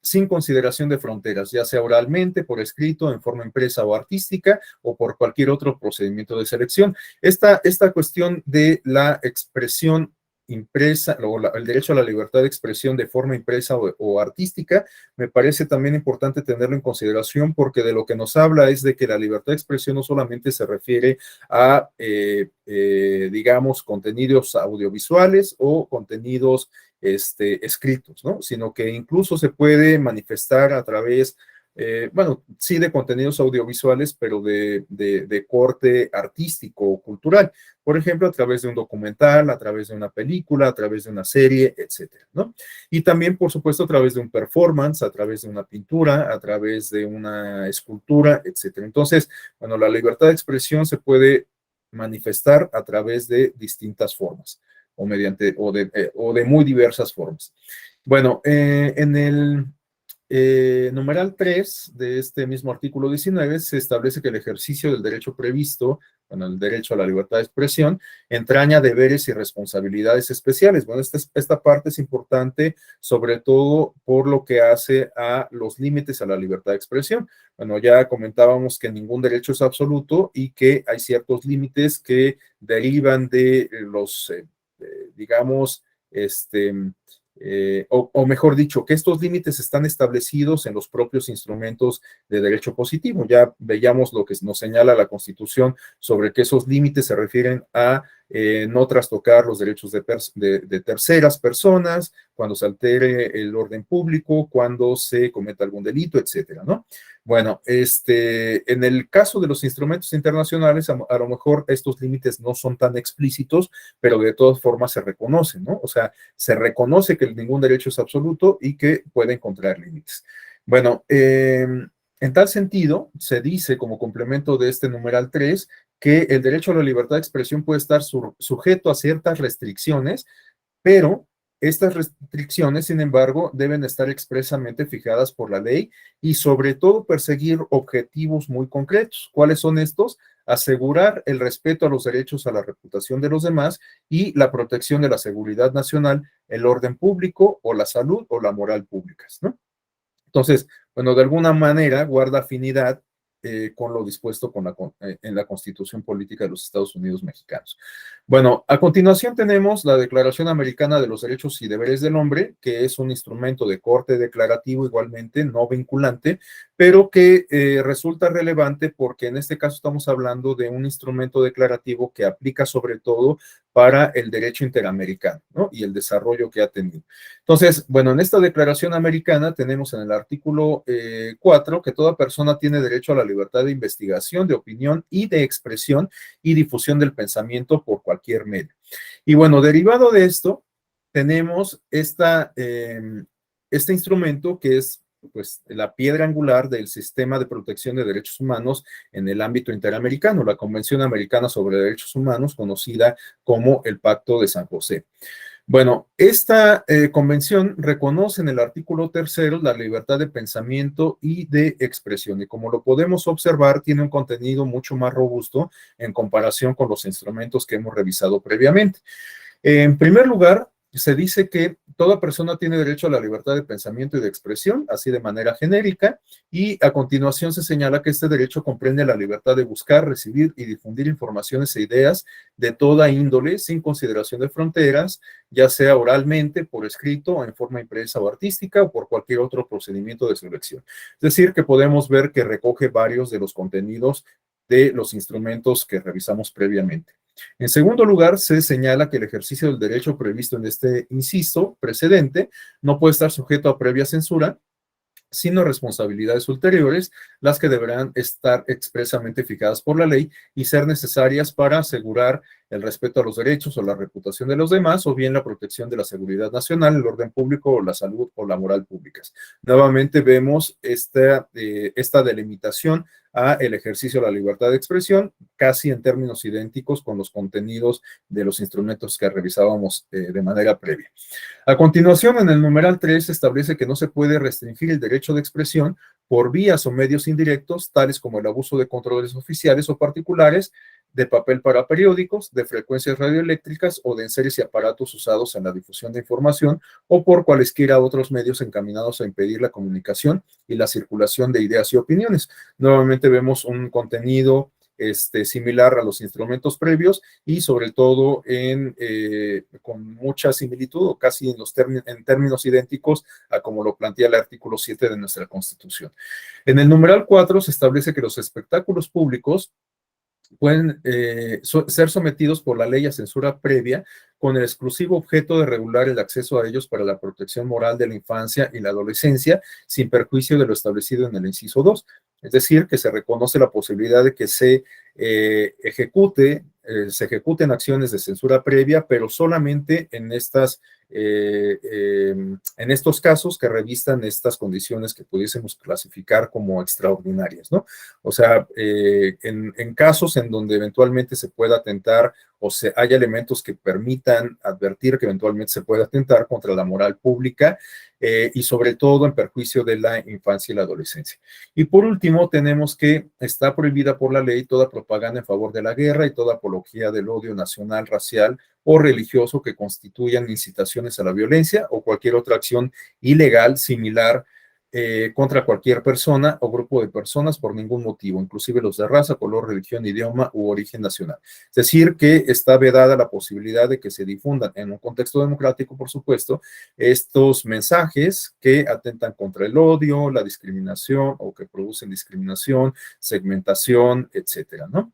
sin consideración de fronteras, ya sea oralmente, por escrito, en forma impresa o artística, o por cualquier otro procedimiento de selección. Esta cuestión de la expresión impresa, o el derecho a la libertad de expresión de forma impresa o artística, me parece también importante tenerlo en consideración porque de lo que nos habla es de que la libertad de expresión no solamente se refiere a, digamos, contenidos audiovisuales o contenidos escritos, ¿no? Sino que incluso se puede manifestar a través bueno, sí de contenidos audiovisuales, pero de corte artístico o cultural. Por ejemplo, a través de un documental, a través de una película, a través de una serie, etcétera, ¿no? Y también, por supuesto, a través de un performance, a través de una pintura, a través de una escultura, etcétera. Entonces, bueno, la libertad de expresión se puede manifestar a través de distintas formas o de muy diversas formas. Bueno, en el numeral 3 de este mismo artículo 19 se establece que el ejercicio del derecho previsto, bueno, el derecho a la libertad de expresión, entraña deberes y responsabilidades especiales. Bueno, esta parte es importante, sobre todo por lo que hace a los límites a la libertad de expresión. Bueno, ya comentábamos que ningún derecho es absoluto y que hay ciertos límites que derivan de los, digamos, o mejor dicho, que estos límites están establecidos en los propios instrumentos de derecho positivo. Ya veíamos lo que nos señala la Constitución sobre que esos límites se refieren a no trastocar los derechos de terceras personas, cuando se altere el orden público, cuando se cometa algún delito, etcétera, ¿no? Bueno, en el caso de los instrumentos internacionales, a lo mejor estos límites no son tan explícitos, pero de todas formas se reconocen, ¿no? O sea, se reconoce que ningún derecho es absoluto y que puede encontrar límites. Bueno, en tal sentido, se dice como complemento de este numeral 3 que el derecho a la libertad de expresión puede estar sujeto a ciertas restricciones, pero Estas restricciones, sin embargo, deben estar expresamente fijadas por la ley y sobre todo perseguir objetivos muy concretos. ¿Cuáles son estos? Asegurar el respeto a los derechos a la reputación de los demás y la protección de la seguridad nacional, el orden público o la salud o la moral públicas, ¿no? Entonces, bueno, de alguna manera guarda afinidad con lo dispuesto en la Constitución Política de los Estados Unidos Mexicanos. Bueno, a continuación tenemos la Declaración Americana de los Derechos y Deberes del Hombre, que es un instrumento de corte declarativo igualmente, no vinculante, pero que resulta relevante porque en este caso estamos hablando de un instrumento declarativo que aplica sobre todo para el derecho interamericano, ¿no? Y el desarrollo que ha tenido. Entonces, bueno, en esta declaración americana tenemos en el artículo 4 que toda persona tiene derecho a la libertad de investigación, de opinión y de expresión y difusión del pensamiento por cualquier medio. Y bueno, derivado de esto, tenemos este instrumento que es pues la piedra angular del sistema de protección de derechos humanos en el ámbito interamericano, la Convención Americana sobre Derechos Humanos, conocida como el Pacto de San José. Bueno, esta convención reconoce en el artículo 3 la libertad de pensamiento y de expresión, y como lo podemos observar, tiene un contenido mucho más robusto en comparación con los instrumentos que hemos revisado previamente. En primer lugar, se dice que toda persona tiene derecho a la libertad de pensamiento y de expresión, así de manera genérica, y a continuación se señala que este derecho comprende la libertad de buscar, recibir y difundir informaciones e ideas de toda índole, sin consideración de fronteras, ya sea oralmente, por escrito, en forma impresa o artística, o por cualquier otro procedimiento de selección. Es decir, que podemos ver que recoge varios de los contenidos de los instrumentos que revisamos previamente. En segundo lugar, se señala que el ejercicio del derecho previsto en este inciso precedente no puede estar sujeto a previa censura, sino responsabilidades ulteriores, las que deberán estar expresamente fijadas por la ley y ser necesarias para asegurar el respeto a los derechos o la reputación de los demás, o bien la protección de la seguridad nacional, el orden público o la salud o la moral públicas. Nuevamente vemos esta delimitación a el ejercicio de la libertad de expresión, casi en términos idénticos con los contenidos de los instrumentos que revisábamos de manera previa. A continuación, en el numeral 3 se establece que no se puede restringir el derecho de expresión por vías o medios indirectos, tales como el abuso de controles oficiales o particulares, de papel para periódicos, de frecuencias radioeléctricas o de enseres y aparatos usados en la difusión de información, o por cualesquiera otros medios encaminados a impedir la comunicación y la circulación de ideas y opiniones. Nuevamente vemos un contenido similar a los instrumentos previos y sobre todo con mucha similitud o casi en términos idénticos a como lo plantea el artículo 7 de nuestra Constitución. En el numeral 4 se establece que los espectáculos públicos pueden ser sometidos por la ley a censura previa con el exclusivo objeto de regular el acceso a ellos para la protección moral de la infancia y la adolescencia, sin perjuicio de lo establecido en el inciso 2. Es decir, que se reconoce la posibilidad de que se ejecuten acciones de censura previa, pero solamente en estos casos que revistan estas condiciones que pudiésemos clasificar como extraordinarias, ¿no? O sea, en casos en donde eventualmente se pueda atentar o haya elementos que permitan advertir que eventualmente se pueda atentar contra la moral pública y sobre todo en perjuicio de la infancia y la adolescencia. Y por último, tenemos que está prohibida por la ley toda propaganda en favor de la guerra y toda apología del odio nacional, racial o religioso que constituyan incitaciones a la violencia o cualquier otra acción ilegal similar contra cualquier persona o grupo de personas por ningún motivo, inclusive los de raza, color, religión, idioma u origen nacional. Es decir, que está vedada la posibilidad de que se difundan en un contexto democrático, por supuesto, estos mensajes que atentan contra el odio, la discriminación o que producen discriminación, segmentación, etcétera, ¿no?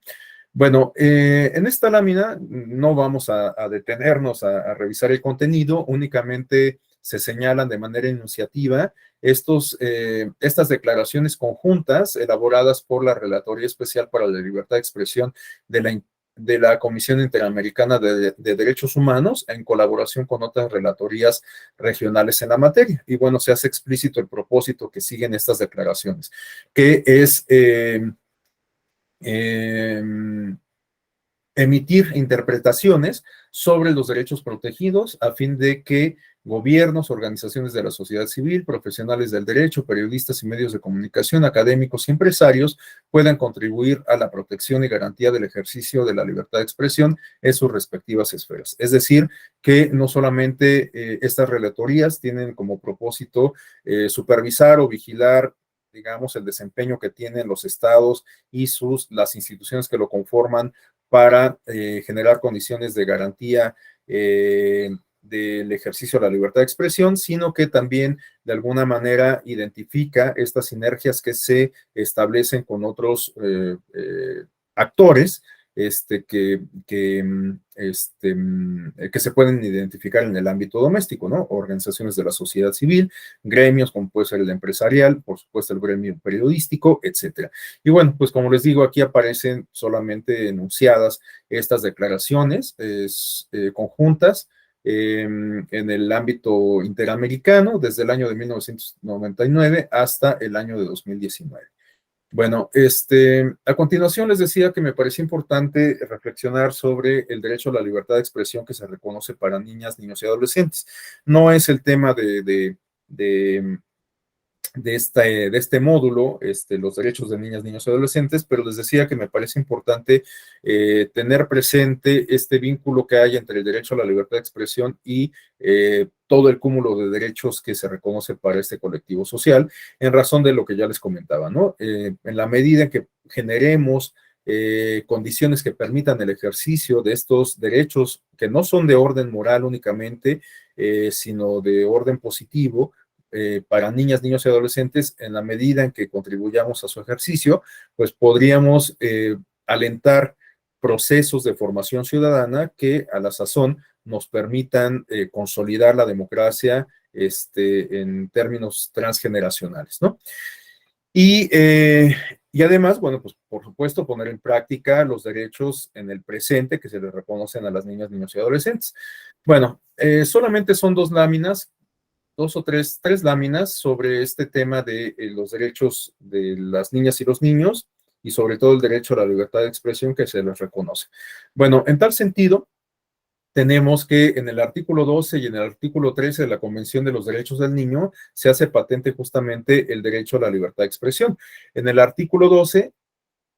Bueno, en esta lámina no vamos a detenernos a revisar el contenido, únicamente se señalan de manera enunciativa estas declaraciones conjuntas elaboradas por la Relatoría Especial para la Libertad de Expresión de la Comisión Interamericana de Derechos Humanos en colaboración con otras relatorías regionales en la materia. Y bueno, se hace explícito el propósito que siguen estas declaraciones, que es emitir interpretaciones sobre los derechos protegidos a fin de que gobiernos, organizaciones de la sociedad civil, profesionales del derecho, periodistas y medios de comunicación, académicos y empresarios puedan contribuir a la protección y garantía del ejercicio de la libertad de expresión en sus respectivas esferas. Es decir, que no solamente estas relatorías tienen como propósito supervisar o vigilar, digamos, el desempeño que tienen los estados y las instituciones que lo conforman para generar condiciones de garantía del ejercicio de la libertad de expresión, sino que también de alguna manera identifica estas sinergias que se establecen con otros actores que se pueden identificar en el ámbito doméstico, ¿no? Organizaciones de la sociedad civil, gremios como puede ser el empresarial, por supuesto el gremio periodístico, etcétera. Y bueno, pues como les digo, aquí aparecen solamente enunciadas estas declaraciones conjuntas en el ámbito interamericano desde el año de 1999 hasta el año de 2019. Bueno, a continuación les decía que me parecía importante reflexionar sobre el derecho a la libertad de expresión que se reconoce para niñas, niños y adolescentes. No es el tema de este módulo, los derechos de niñas, niños y adolescentes, pero les decía que me parece importante tener presente este vínculo que hay entre el derecho a la libertad de expresión y todo el cúmulo de derechos que se reconoce para este colectivo social, en razón de lo que ya les comentaba, ¿no? En la medida en que generemos condiciones que permitan el ejercicio de estos derechos que no son de orden moral únicamente, sino de orden positivo, para niñas, niños y adolescentes, en la medida en que contribuyamos a su ejercicio, pues podríamos alentar procesos de formación ciudadana que a la sazón nos permitan consolidar la democracia en términos transgeneracionales, ¿no? Y además, bueno, pues por supuesto poner en práctica los derechos en el presente que se les reconocen a las niñas, niños y adolescentes. Bueno, solamente son dos o tres láminas sobre este tema de los derechos de las niñas y los niños y sobre todo el derecho a la libertad de expresión que se les reconoce. Bueno, en tal sentido, tenemos que en el artículo 12 y en el artículo 13 de la Convención de los Derechos del Niño se hace patente justamente el derecho a la libertad de expresión. En el artículo 12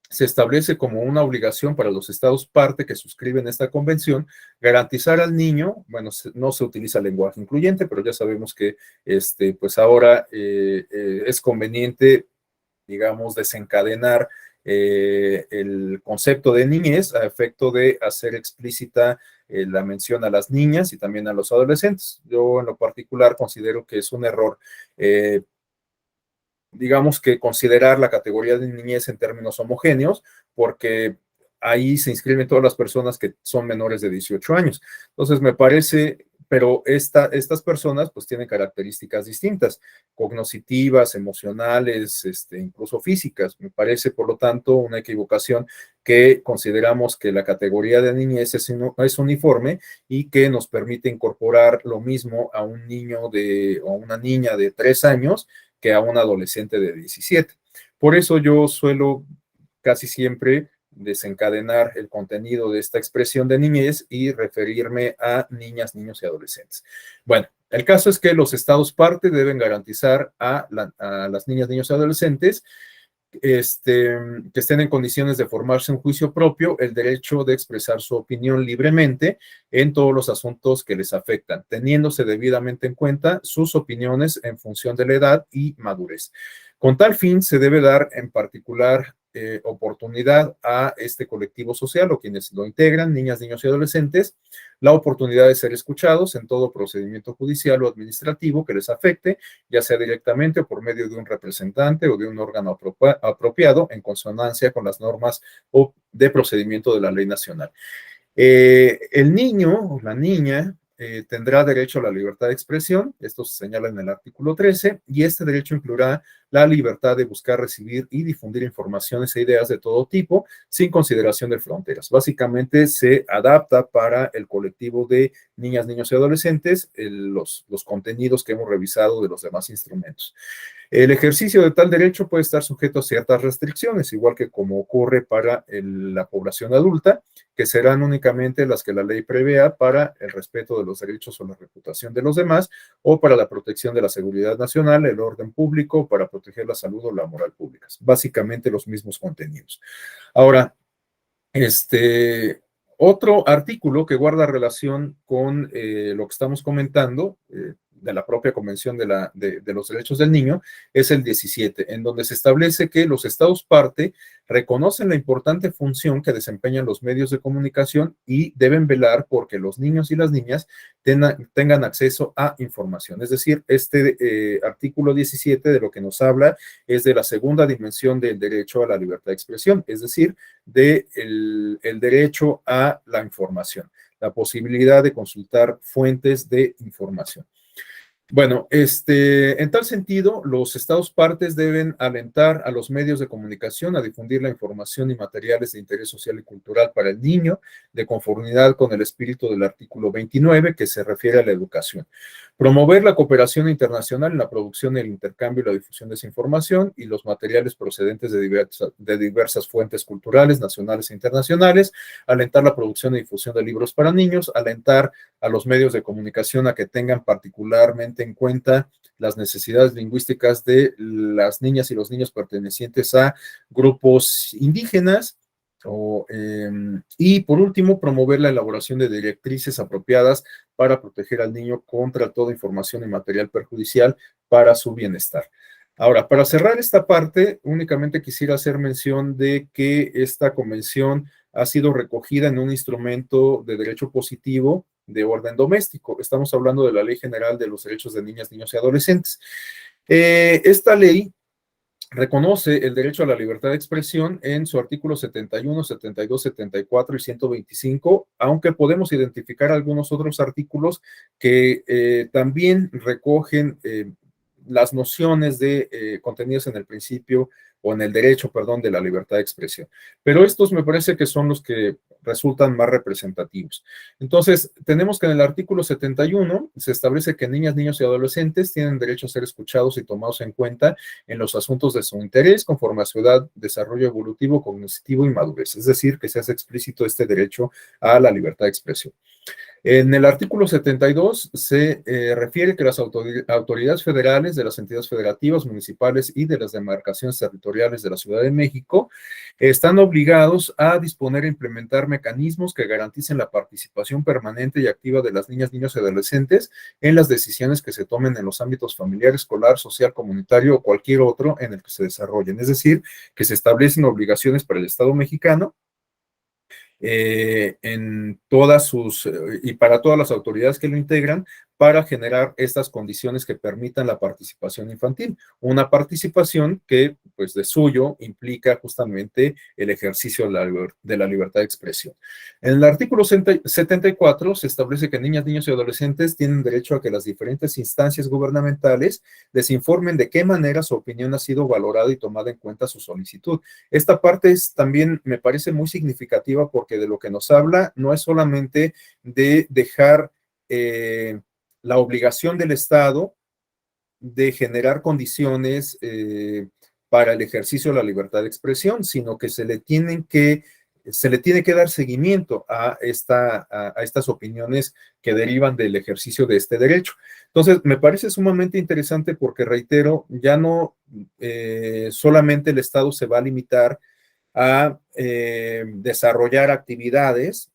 se establece como una obligación para los estados parte que suscriben esta convención garantizar al niño, bueno, no se utiliza lenguaje incluyente, pero ya sabemos que pues ahora es conveniente, digamos, desencadenar el concepto de niñez a efecto de hacer explícita la mención a las niñas y también a los adolescentes. Yo en lo particular considero que es un error digamos que considerar la categoría de niñez en términos homogéneos, porque ahí se inscriben todas las personas que son menores de 18 años. Entonces, me parece, pero estas personas pues tienen características distintas, cognitivas, emocionales, incluso físicas. Me parece, por lo tanto, una equivocación que consideramos que la categoría de niñez es uniforme y que nos permite incorporar lo mismo a un niño o a una niña de 3 años que a un adolescente de 17. Por eso yo suelo casi siempre desencadenar el contenido de esta expresión de niñez y referirme a niñas, niños y adolescentes. Bueno, el caso es que los estados parte deben garantizar a las niñas, niños y adolescentes que estén en condiciones de formarse un juicio propio, el derecho de expresar su opinión libremente en todos los asuntos que les afectan, teniéndose debidamente en cuenta sus opiniones en función de la edad y madurez. Con tal fin, se debe dar en particular oportunidad a este colectivo social o quienes lo integran, niñas, niños y adolescentes, la oportunidad de ser escuchados en todo procedimiento judicial o administrativo que les afecte, ya sea directamente o por medio de un representante o de un órgano apropiado en consonancia con las normas de procedimiento de la ley nacional. El niño o la niña tendrá derecho a la libertad de expresión, esto se señala en el artículo 13, y este derecho incluirá la libertad de buscar, recibir y difundir informaciones e ideas de todo tipo, sin consideración de fronteras. Básicamente se adapta para el colectivo de niñas, niños y adolescentes los contenidos que hemos revisado de los demás instrumentos. El ejercicio de tal derecho puede estar sujeto a ciertas restricciones, igual que como ocurre para la población adulta, que serán únicamente las que la ley prevea para el respeto de los derechos o la reputación de los demás, o para la protección de la seguridad nacional, el orden público, para proteger la salud o la moral públicas. Básicamente los mismos contenidos. Ahora, otro artículo que guarda relación con lo que estamos comentando, de la propia Convención de los Derechos del Niño, es el 17, en donde se establece que los Estados parte reconocen la importante función que desempeñan los medios de comunicación y deben velar porque los niños y las niñas tengan acceso a información. Es decir, artículo 17 de lo que nos habla es de la segunda dimensión del derecho a la libertad de expresión, es decir, del derecho a la información, la posibilidad de consultar fuentes de información. Bueno, en tal sentido, los Estados partes deben alentar a los medios de comunicación a difundir la información y materiales de interés social y cultural para el niño, de conformidad con el espíritu del artículo 29, que se refiere a la educación. Promover la cooperación internacional en la producción, el intercambio y la difusión de esa información y los materiales procedentes de diversas fuentes culturales, nacionales e internacionales. Alentar la producción y difusión de libros para niños. Alentar a los medios de comunicación a que tengan particularmente en cuenta las necesidades lingüísticas de las niñas y los niños pertenecientes a grupos indígenas. Y por último, promover la elaboración de directrices apropiadas para proteger al niño contra toda información y material perjudicial para su bienestar. Ahora, para cerrar esta parte, únicamente quisiera hacer mención de que esta convención ha sido recogida en un instrumento de derecho positivo de orden doméstico. Estamos hablando de la Ley General de los Derechos de Niñas, Niños y Adolescentes. Esta ley reconoce el derecho a la libertad de expresión en su artículo 71, 72, 74 y 125, aunque podemos identificar algunos otros artículos que también recogen las nociones contenidas en el principio o en el derecho, perdón, de la libertad de expresión. Pero estos me parece que son los que resultan más representativos. Entonces, tenemos que en el artículo 71 se establece que niñas, niños y adolescentes tienen derecho a ser escuchados y tomados en cuenta en los asuntos de su interés conforme a su edad, desarrollo evolutivo, cognitivo y madurez. Es decir, que se hace explícito este derecho a la libertad de expresión. En el artículo 72 se refiere que las autoridades federales de las entidades federativas, municipales y de las demarcaciones territoriales de la Ciudad de México están obligados a disponer e implementar mecanismos que garanticen la participación permanente y activa de las niñas, niños y adolescentes en las decisiones que se tomen en los ámbitos familiar, escolar, social, comunitario o cualquier otro en el que se desarrollen. Es decir, que se establecen obligaciones para el Estado mexicano en todas y para todas las autoridades que lo integran para generar estas condiciones que permitan la participación infantil. Una participación que, pues, de suyo implica justamente el ejercicio de la libertad de expresión. En el artículo 74 se establece que niñas, niños y adolescentes tienen derecho a que las diferentes instancias gubernamentales les informen de qué manera su opinión ha sido valorada y tomada en cuenta su solicitud. Esta parte también me parece muy significativa porque de lo que nos habla no es solamente de dejar la obligación del Estado de generar condiciones para el ejercicio de la libertad de expresión, sino que se le tiene que dar seguimiento a estas opiniones que derivan del ejercicio de este derecho. Entonces, me parece sumamente interesante porque, reitero, ya no solamente el Estado se va a limitar a desarrollar actividades,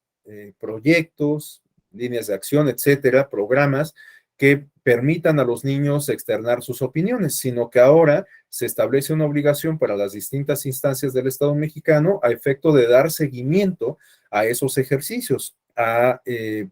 proyectos, líneas de acción, etcétera, programas que permitan a los niños externar sus opiniones, sino que ahora se establece una obligación para las distintas instancias del Estado mexicano a efecto de dar seguimiento a esos ejercicios, a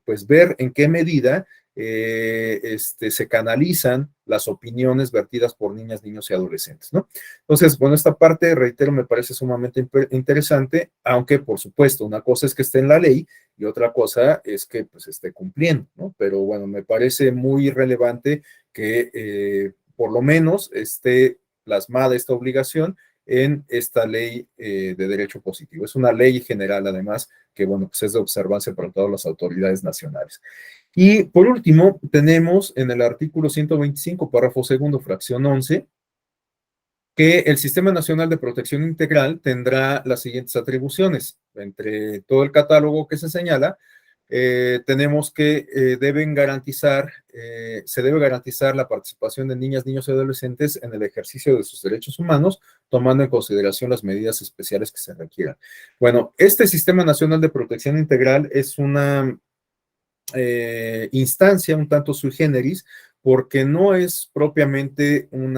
pues ver en qué medida se canalizan las opiniones vertidas por niñas, niños y adolescentes, ¿no? Entonces, bueno, esta parte, reitero, me parece sumamente interesante, aunque por supuesto, una cosa es que esté en la ley y otra cosa es que pues esté cumpliendo, ¿no? Pero bueno, me parece muy relevante que por lo menos esté plasmada esta obligación en esta ley de derecho positivo. Es una ley general, además, que, bueno, pues es de observancia para todas las autoridades nacionales. Y por último, tenemos en el artículo 125, párrafo segundo, fracción 11, que el Sistema Nacional de Protección Integral tendrá las siguientes atribuciones. Entre todo el catálogo que se señala, tenemos que se debe garantizar la participación de niñas, niños y adolescentes en el ejercicio de sus derechos humanos, tomando en consideración las medidas especiales que se requieran. Bueno, este Sistema Nacional de Protección Integral es una instancia un tanto sui generis, porque no es propiamente un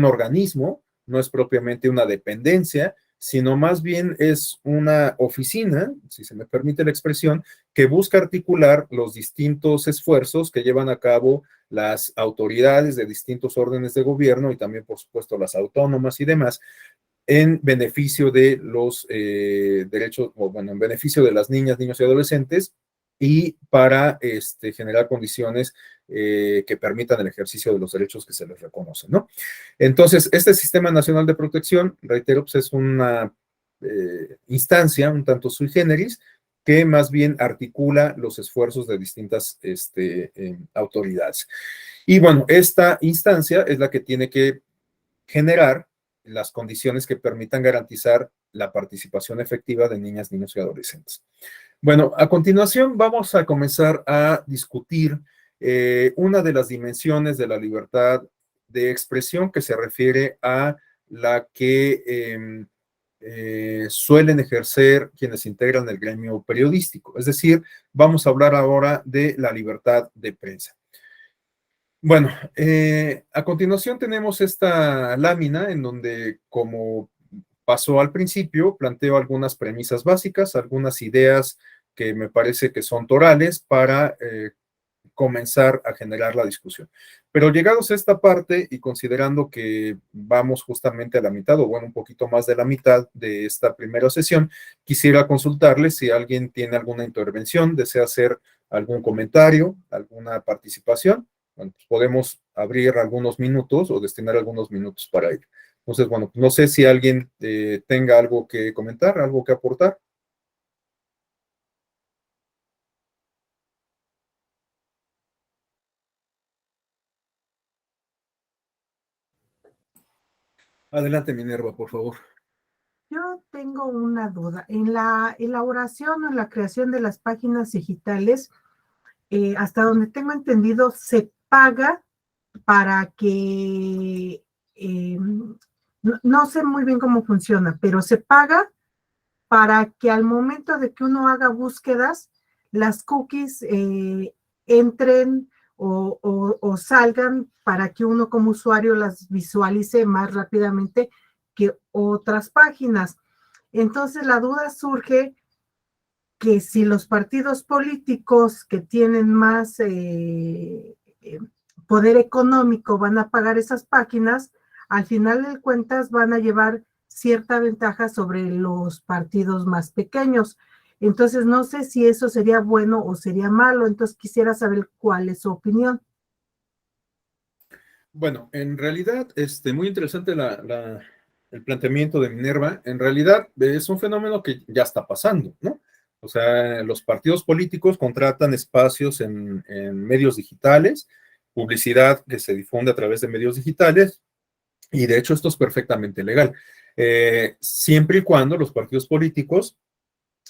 organismo, no es propiamente una dependencia, sino más bien es una oficina, si se me permite la expresión, que busca articular los distintos esfuerzos que llevan a cabo las autoridades de distintos órdenes de gobierno y también, por supuesto, las autónomas y demás, en beneficio de los derechos, o bueno, en beneficio de las niñas, niños y adolescentes, y para generar condiciones que permitan el ejercicio de los derechos que se les reconocen, ¿no? Entonces, este Sistema Nacional de Protección, reitero, pues es una instancia un tanto sui generis que más bien articula los esfuerzos de distintas autoridades. Y bueno, esta instancia es la que tiene que generar las condiciones que permitan garantizar la participación efectiva de niñas, niños y adolescentes. Bueno, a continuación vamos a comenzar a discutir una de las dimensiones de la libertad de expresión que se refiere a la que suelen ejercer quienes integran el gremio periodístico. Es decir, vamos a hablar ahora de la libertad de prensa. Bueno, a continuación tenemos esta lámina en donde, como pasó al principio, planteo algunas premisas básicas, algunas ideas que me parece que son torales para comenzar a generar la discusión. Pero llegados a esta parte y considerando que vamos justamente a la mitad, o bueno, un poquito más de la mitad de esta primera sesión, quisiera consultarles si alguien tiene alguna intervención, desea hacer algún comentario, alguna participación. Bueno, pues podemos abrir algunos minutos o destinar algunos minutos para ello. Entonces, bueno, no sé si alguien tenga algo que comentar, algo que aportar. Adelante, Minerva, por favor. Yo tengo una duda. En la elaboración o en la creación de las páginas digitales, hasta donde tengo entendido, se paga para que, no sé muy bien cómo funciona, pero se paga para que al momento de que uno haga búsquedas, las cookies entren o salgan para que uno como usuario las visualice más rápidamente que otras páginas. Entonces la duda surge que si los partidos políticos que tienen más poder económico van a pagar esas páginas, al final de cuentas van a llevar cierta ventaja sobre los partidos más pequeños. Entonces, no sé si eso sería bueno o sería malo. Entonces, quisiera saber cuál es su opinión. Bueno, en realidad, muy interesante el planteamiento de Minerva. En realidad, es un fenómeno que ya está pasando, ¿no? O sea, los partidos políticos contratan espacios en medios digitales, publicidad que se difunde a través de medios digitales, y de hecho esto es perfectamente legal, siempre y cuando los partidos políticos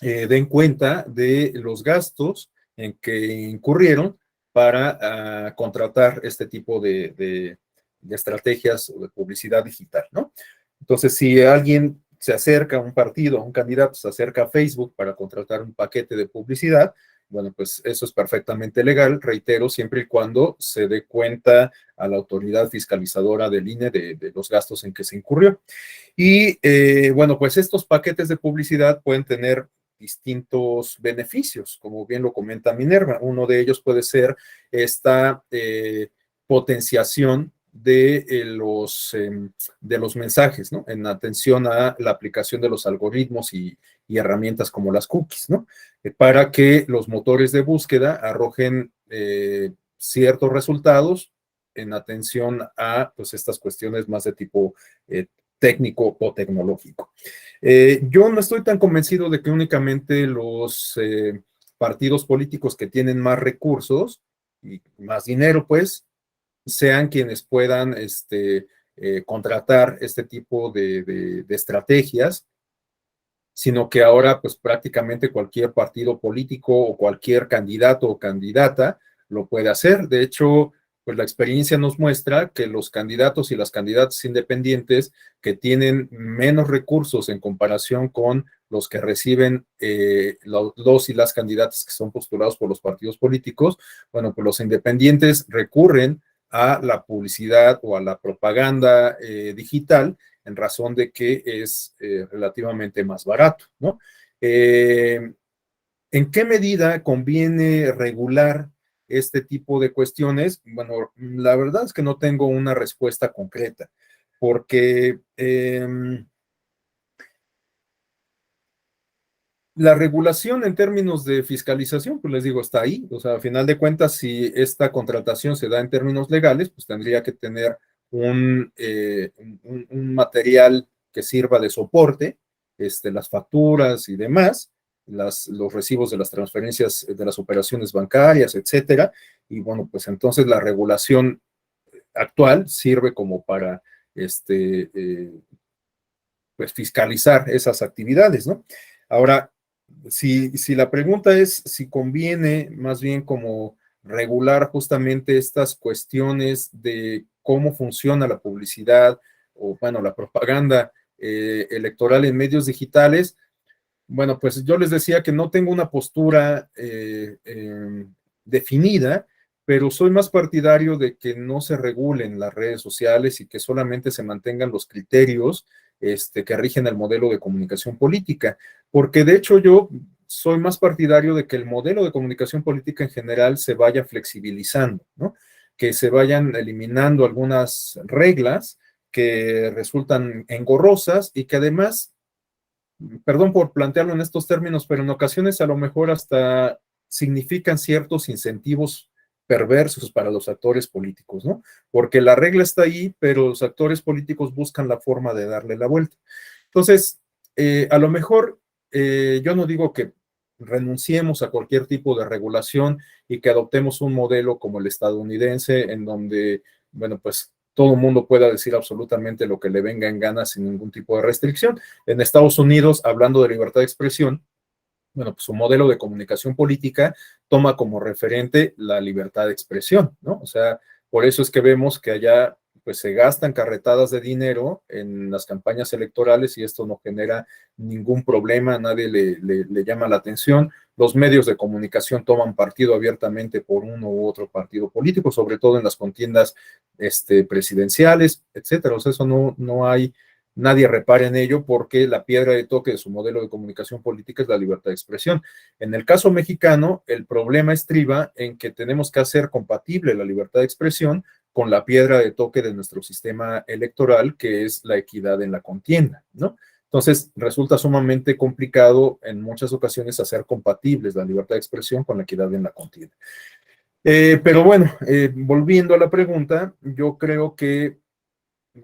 den cuenta de los gastos en que incurrieron para contratar este tipo de estrategias o de publicidad digital, ¿no? Entonces, si alguien se acerca a un partido, un candidato se acerca a Facebook para contratar un paquete de publicidad, bueno, pues eso es perfectamente legal, reitero, siempre y cuando se dé cuenta a la autoridad fiscalizadora del INE de los gastos en que se incurrió. Y bueno, pues estos paquetes de publicidad pueden tener distintos beneficios, como bien lo comenta Minerva. Uno de ellos puede ser esta potenciación de los mensajes, ¿no? En atención a la aplicación de los algoritmos y herramientas como las cookies, ¿no? Para que los motores de búsqueda arrojen ciertos resultados en atención a pues, estas cuestiones más de tipo técnico o tecnológico. Yo no estoy tan convencido de que únicamente los partidos políticos que tienen más recursos y más dinero, pues, sean quienes puedan contratar este tipo de estrategias, sino que ahora pues prácticamente cualquier partido político o cualquier candidato o candidata lo puede hacer. De hecho, pues la experiencia nos muestra que los candidatos y las candidatas independientes que tienen menos recursos en comparación con los que reciben los y las candidatas que son postulados por los partidos políticos, bueno, pues los independientes recurren a la publicidad o a la propaganda digital en razón de que es relativamente más barato, ¿no? ¿En qué medida conviene regular este tipo de cuestiones? Bueno, la verdad es que no tengo una respuesta concreta, porque la regulación en términos de fiscalización, pues les digo, está ahí. O sea, a final de cuentas, si esta contratación se da en términos legales, pues tendría que tener un material que sirva de soporte, las facturas y demás, los recibos de las transferencias de las operaciones bancarias, etcétera. Y bueno, pues entonces la regulación actual sirve como para pues fiscalizar esas actividades, ¿no? Ahora, si la pregunta es si conviene más bien como regular justamente estas cuestiones de cómo funciona la publicidad o, bueno, la propaganda electoral en medios digitales, bueno, pues yo les decía que no tengo una postura definida, pero soy más partidario de que no se regulen las redes sociales y que solamente se mantengan los criterios que rigen el modelo de comunicación política, porque de hecho yo soy más partidario de que el modelo de comunicación política en general se vaya flexibilizando, ¿no? Que se vayan eliminando algunas reglas que resultan engorrosas y que además, perdón por plantearlo en estos términos, pero en ocasiones a lo mejor hasta significan ciertos incentivos perversos para los actores políticos, ¿no? Porque la regla está ahí, pero los actores políticos buscan la forma de darle la vuelta. Entonces, a lo mejor yo no digo que renunciemos a cualquier tipo de regulación y que adoptemos un modelo como el estadounidense, en donde, bueno, pues todo el mundo pueda decir absolutamente lo que le venga en gana sin ningún tipo de restricción. En Estados Unidos, hablando de libertad de expresión, bueno, pues su modelo de comunicación política toma como referente la libertad de expresión, ¿no? O sea, por eso es que vemos que allá pues se gastan carretadas de dinero en las campañas electorales y esto no genera ningún problema, a nadie le llama la atención. Los medios de comunicación toman partido abiertamente por uno u otro partido político, sobre todo en las contiendas presidenciales, etcétera. O sea, eso no hay, nadie repara en ello porque la piedra de toque de su modelo de comunicación política es la libertad de expresión. En el caso mexicano, el problema estriba en que tenemos que hacer compatible la libertad de expresión con la piedra de toque de nuestro sistema electoral, que es la equidad en la contienda, ¿no? Entonces, resulta sumamente complicado en muchas ocasiones hacer compatibles la libertad de expresión con la equidad en la contienda. Pero bueno, volviendo a la pregunta, yo creo que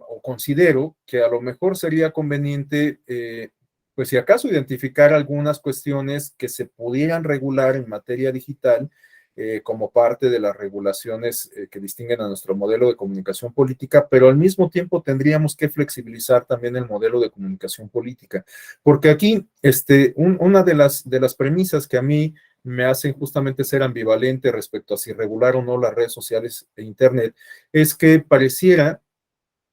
o considero que a lo mejor sería conveniente, pues si acaso, identificar algunas cuestiones que se pudieran regular en materia digital como parte de las regulaciones que distinguen a nuestro modelo de comunicación política, pero al mismo tiempo tendríamos que flexibilizar también el modelo de comunicación política, porque aquí una de las premisas que a mí me hacen justamente ser ambivalente respecto a si regular o no las redes sociales e Internet, es que pareciera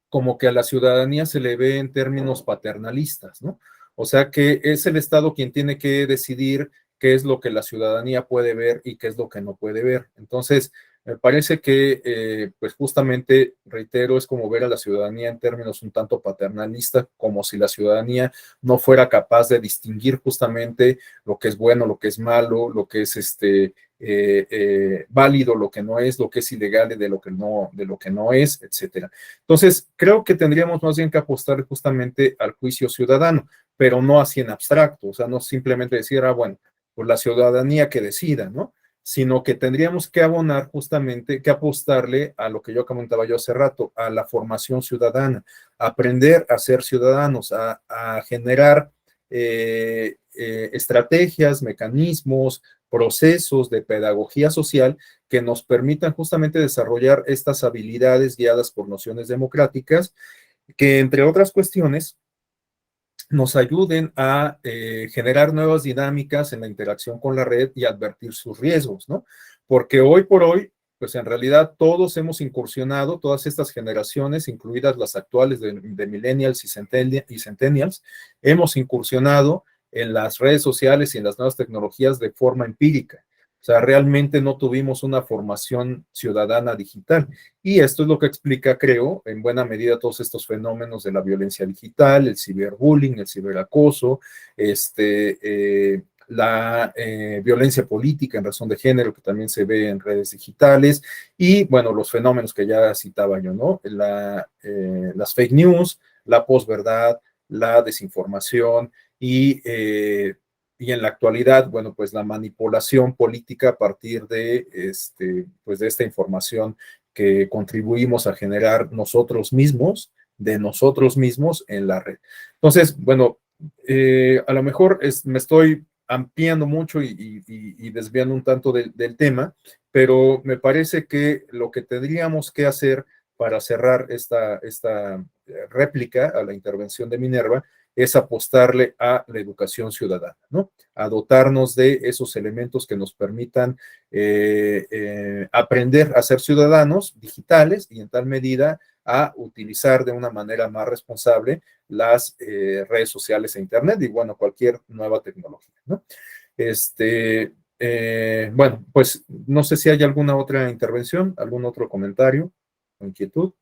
como que a la ciudadanía se le ve en términos paternalistas, ¿no? O sea que es el Estado quien tiene que decidir qué es lo que la ciudadanía puede ver y qué es lo que no puede ver. Entonces, me parece que, pues justamente, reitero, es como ver a la ciudadanía en términos un tanto paternalistas, como si la ciudadanía no fuera capaz de distinguir justamente lo que es bueno, lo que es malo, lo que es válido, lo que no es, lo que es ilegal y de lo que no es, etcétera. Entonces, creo que tendríamos más bien que apostar justamente al juicio ciudadano, pero no así en abstracto, o sea, no simplemente decir, bueno, pues la ciudadanía que decida, ¿no? sino que tendríamos que abonar justamente, que apostarle a lo que yo comentaba yo hace rato, a la formación ciudadana, aprender a ser ciudadanos, a generar estrategias, mecanismos, procesos de pedagogía social que nos permitan justamente desarrollar estas habilidades guiadas por nociones democráticas, que entre otras cuestiones nos ayuden a generar nuevas dinámicas en la interacción con la red y advertir sus riesgos, ¿no? Porque hoy por hoy, pues en realidad todos hemos incursionado, todas estas generaciones, incluidas las actuales de millennials y centennials, hemos incursionado en las redes sociales y en las nuevas tecnologías de forma empírica. O sea, realmente no tuvimos una formación ciudadana digital. Y esto es lo que explica, creo, en buena medida todos estos fenómenos de la violencia digital, el ciberbullying, el ciberacoso, la violencia política en razón de género, que también se ve en redes digitales, y bueno, los fenómenos que ya citaba yo, ¿no? Las fake news, la posverdad, la desinformación y en la actualidad, bueno, pues la manipulación política a partir pues de esta información que contribuimos a generar nosotros mismos, de nosotros mismos en la red. Entonces, bueno, a lo mejor me estoy ampliando mucho y desviando un tanto del tema, pero me parece que lo que tendríamos que hacer para cerrar esta réplica a la intervención de Minerva es apostarle a la educación ciudadana, ¿no? A dotarnos de esos elementos que nos permitan aprender a ser ciudadanos digitales y en tal medida a utilizar de una manera más responsable las redes sociales e internet y bueno, cualquier nueva tecnología, ¿no? Bueno, pues no sé si hay alguna otra intervención, algún otro comentario o inquietud.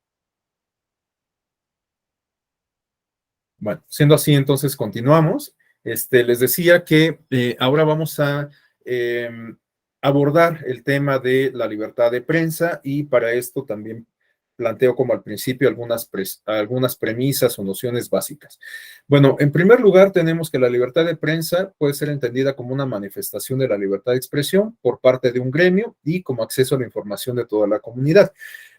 Bueno, siendo así, entonces continuamos. Les decía que ahora vamos a eh, abordar el tema de la libertad de prensa y para esto también planteo como al principio algunas premisas o nociones básicas. Bueno, en primer lugar tenemos que la libertad de prensa puede ser entendida como una manifestación de la libertad de expresión por parte de un gremio y como acceso a la información de toda la comunidad.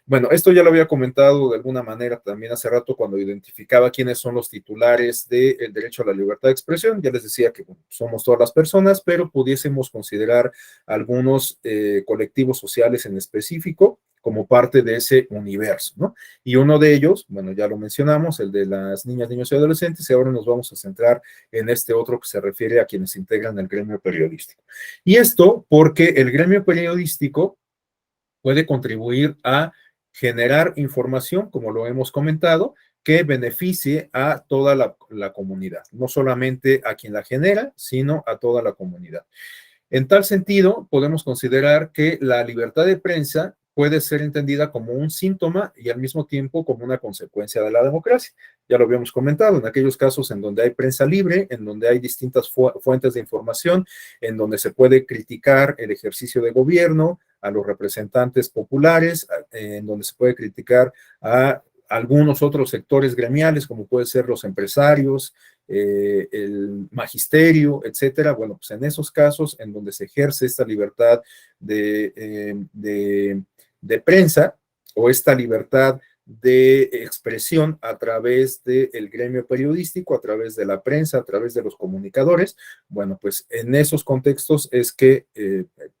Bueno, esto ya lo había comentado de alguna manera también hace rato cuando identificaba quiénes son los titulares del derecho a la libertad de expresión. Ya les decía que bueno, somos todas las personas, pero pudiésemos considerar algunos colectivos sociales en específico como parte de ese universo, ¿no? Y uno de ellos, bueno, ya lo mencionamos, el de las niñas, niños y adolescentes, y ahora nos vamos a centrar en este otro que se refiere a quienes integran el gremio periodístico. Y esto porque el gremio periodístico puede contribuir a generar información, como lo hemos comentado, que beneficie a toda la comunidad, no solamente a quien la genera, sino a toda la comunidad. En tal sentido, podemos considerar que la libertad de prensa puede ser entendida como un síntoma y al mismo tiempo como una consecuencia de la democracia. Ya lo habíamos comentado, en aquellos casos en donde hay prensa libre, en donde hay distintas fuentes de información, en donde se puede criticar el ejercicio de gobierno, a los representantes populares, en donde se puede criticar a algunos otros sectores gremiales, como pueden ser los empresarios, el magisterio, etcétera. Bueno, pues en esos casos en donde se ejerce esta libertad de prensa o esta libertad de expresión a través del gremio periodístico, a través de la prensa, a través de los comunicadores. Bueno, pues en esos contextos es que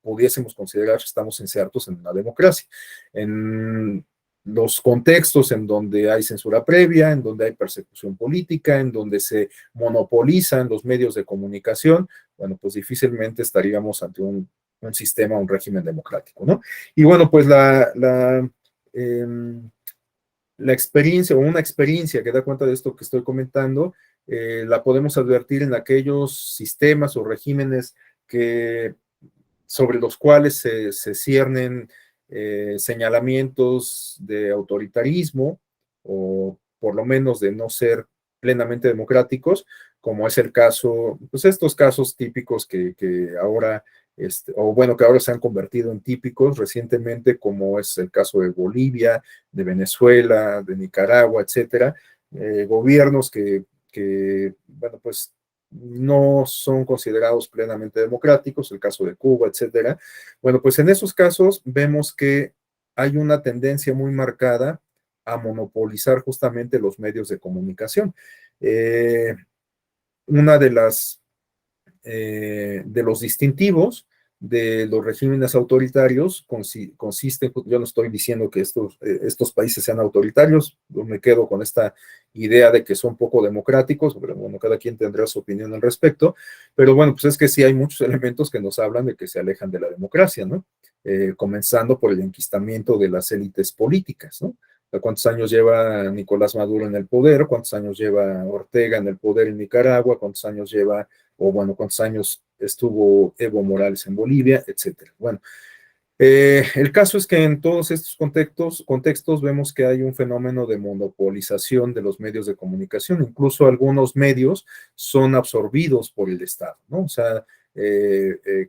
pudiésemos considerar que estamos insertos en una democracia. En los contextos en donde hay censura previa, en donde hay persecución política, en donde se monopolizan los medios de comunicación, bueno, pues difícilmente estaríamos ante un sistema, un régimen democrático, ¿no? Y bueno, pues la experiencia o una experiencia que da cuenta de esto que estoy comentando, la podemos advertir en aquellos sistemas o regímenes que, sobre los cuales se ciernen señalamientos de autoritarismo o por lo menos de no ser plenamente democráticos, como es el caso, pues estos casos típicos que ahora, o bueno, que ahora se han convertido en típicos recientemente, como es el caso de Bolivia, de Venezuela, de Nicaragua, etcétera, gobiernos que, bueno, pues no son considerados plenamente democráticos, el caso de Cuba, etcétera. Bueno, pues en esos casos vemos que hay una tendencia muy marcada a monopolizar justamente los medios de comunicación. Una de los distintivos de los regímenes autoritarios consiste, yo no estoy diciendo que estos países sean autoritarios, yo me quedo con esta idea de que son poco democráticos, pero bueno, cada quien tendrá su opinión al respecto, pero bueno, pues es que sí hay muchos elementos que nos hablan de que se alejan de la democracia, ¿no? Comenzando por el enquistamiento de las élites políticas, ¿no? ¿Cuántos años lleva Nicolás Maduro en el poder? ¿Cuántos años lleva Ortega en el poder en Nicaragua? ¿Cuántos años lleva, o bueno, cuántos años estuvo Evo Morales en Bolivia, etcétera? Bueno, el caso es que en todos estos contextos vemos que hay un fenómeno de monopolización de los medios de comunicación. Incluso algunos medios son absorbidos por el Estado, ¿no? O sea,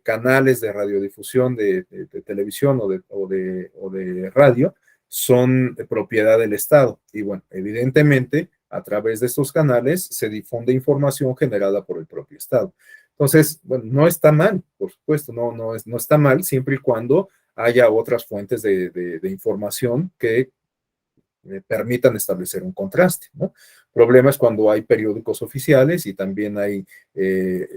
canales de radiodifusión, de televisión o de radio son propiedad del Estado. Y bueno, evidentemente, a través de estos canales se difunde información generada por el propio Estado. Entonces, bueno, no está mal, por supuesto, no está mal siempre y cuando haya otras fuentes de información que permitan establecer un contraste, ¿no? El problema es cuando hay periódicos oficiales y también hay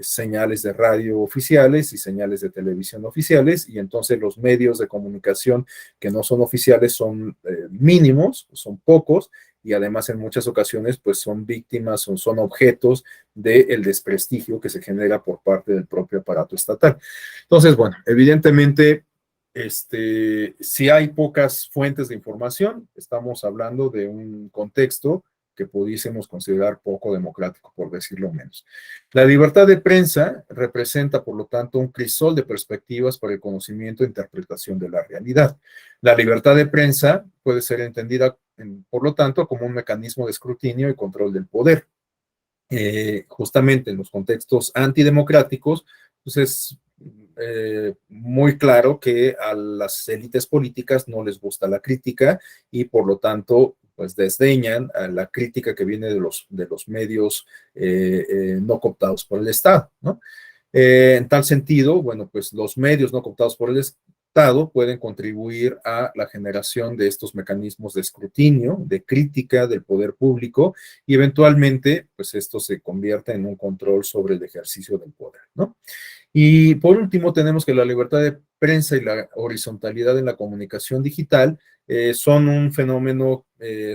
señales de radio oficiales y señales de televisión oficiales, y entonces los medios de comunicación que no son oficiales son mínimos, son pocos, y además en muchas ocasiones pues son víctimas, son objetos del desprestigio que se genera por parte del propio aparato estatal. Entonces, bueno, evidentemente si hay pocas fuentes de información, estamos hablando de un contexto que pudiésemos considerar poco democrático, por decirlo menos. La libertad de prensa representa, por lo tanto, un crisol de perspectivas para el conocimiento e interpretación de la realidad. La libertad de prensa puede ser entendida, por lo tanto, como un mecanismo de escrutinio y control del poder. Justamente en los contextos antidemocráticos, pues es muy claro que a las élites políticas no les gusta la crítica y por lo tanto pues desdeñan a la crítica que viene de los medios no cooptados por el Estado, ¿no? En tal sentido, bueno, pues los medios no cooptados por el Estado pueden contribuir a la generación de estos mecanismos de escrutinio, de crítica del poder público y eventualmente, pues esto se convierte en un control sobre el ejercicio del poder, ¿no? Y por último, tenemos que la libertad de prensa y la horizontalidad en la comunicación digital son un fenómeno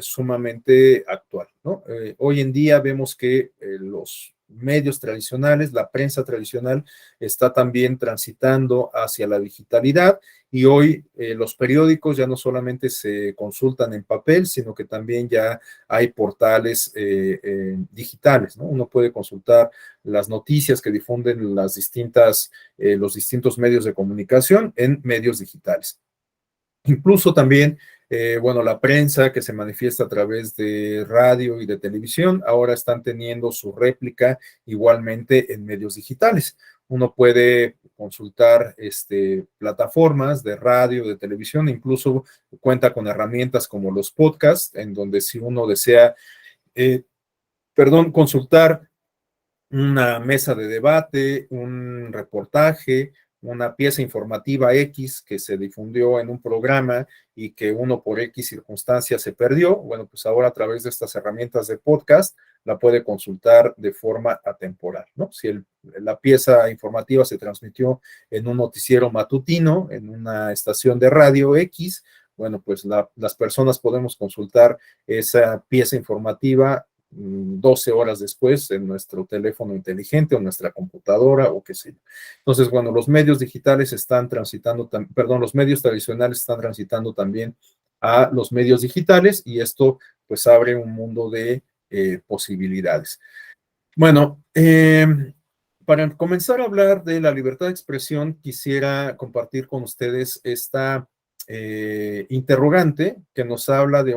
sumamente actual, ¿no? Hoy en día vemos que los medios tradicionales, la prensa tradicional está también transitando hacia la digitalidad y hoy los periódicos ya no solamente se consultan en papel, sino que también ya hay portales digitales, ¿no? Uno puede consultar las noticias que difunden los distintos medios de comunicación en medios digitales. Incluso también, bueno, la prensa que se manifiesta a través de radio y de televisión, ahora están teniendo su réplica igualmente en medios digitales. Uno puede consultar plataformas de radio, de televisión, incluso cuenta con herramientas como los podcasts, en donde si uno desea, consultar una mesa de debate, un reportaje, una pieza informativa X que se difundió en un programa y que uno por X circunstancias se perdió, bueno, pues ahora a través de estas herramientas de podcast la puede consultar de forma atemporal, ¿no? Si la pieza informativa se transmitió en un noticiero matutino, en una estación de radio X, bueno, pues las personas podemos consultar esa pieza informativa 12 horas después en nuestro teléfono inteligente o nuestra computadora o qué sé yo. Entonces, bueno, los medios digitales están transitando, los medios tradicionales están transitando también a los medios digitales y esto pues abre un mundo de posibilidades. Bueno, para comenzar a hablar de la libertad de expresión, quisiera compartir con ustedes esta interrogante que nos habla de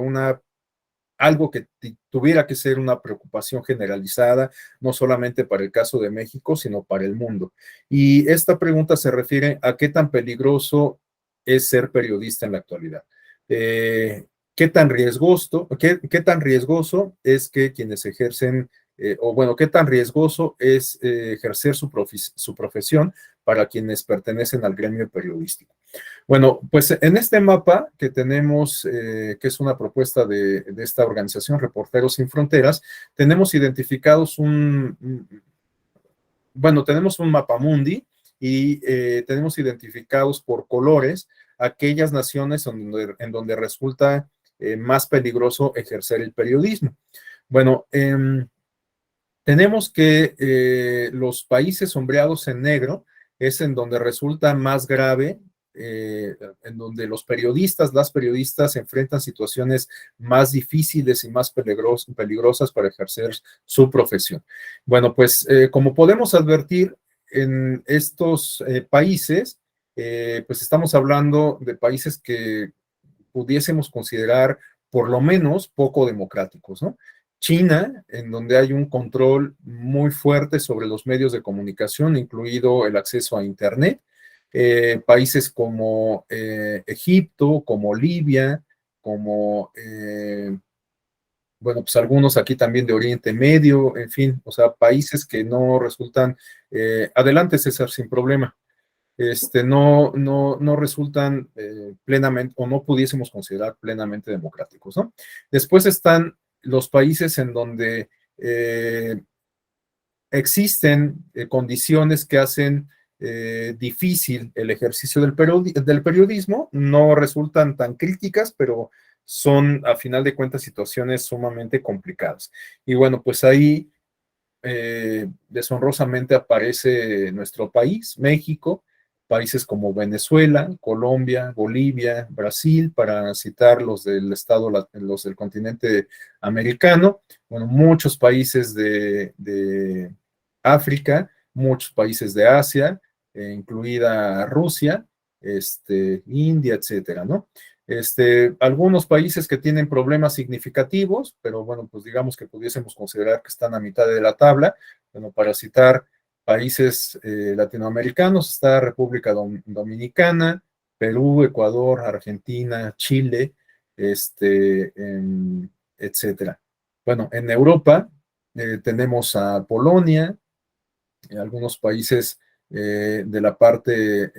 algo que tuviera que ser una preocupación generalizada, no solamente para el caso de México, sino para el mundo. Y esta pregunta se refiere a qué tan peligroso es ser periodista en la actualidad. ¿Qué tan riesgoso es que quienes ejercen o bueno, qué tan riesgoso es ejercer su profesión para quienes pertenecen al gremio periodístico. Bueno, pues en este mapa que tenemos, que es una propuesta de esta organización, Reporteros Sin Fronteras, tenemos identificados bueno, tenemos un mapamundi y tenemos identificados por colores aquellas naciones en donde resulta más peligroso ejercer el periodismo. Bueno, tenemos que los países sombreados en negro es en donde resulta más grave, en donde los periodistas, las periodistas enfrentan situaciones más difíciles y más peligrosas para ejercer su profesión. Bueno, pues como podemos advertir en estos países, pues estamos hablando de países que pudiésemos considerar por lo menos poco democráticos, ¿no? China, en donde hay un control muy fuerte sobre los medios de comunicación, incluido el acceso a Internet. Países como Egipto, como Libia, como, bueno, pues algunos aquí también de Oriente Medio, en fin, o sea, países que no resultan, adelante César, sin problema, no resultan plenamente, o no pudiésemos considerar plenamente democráticos, ¿no? Después están los países en donde existen condiciones que hacen difícil el ejercicio del periodismo, no resultan tan críticas, pero son a final de cuentas situaciones sumamente complicadas. Y bueno, pues ahí deshonrosamente aparece nuestro país, México, países como Venezuela, Colombia, Bolivia, Brasil, para citar los del los del continente americano, bueno, muchos países de África, muchos países de Asia, incluida Rusia, India, etcétera, ¿no? Algunos países que tienen problemas significativos, pero bueno, pues digamos que pudiésemos considerar que están a mitad de la tabla. Bueno, para citar países latinoamericanos, está República Dominicana, Perú, Ecuador, Argentina, Chile, etcétera. Bueno, en Europa tenemos a Polonia, algunos países de la parte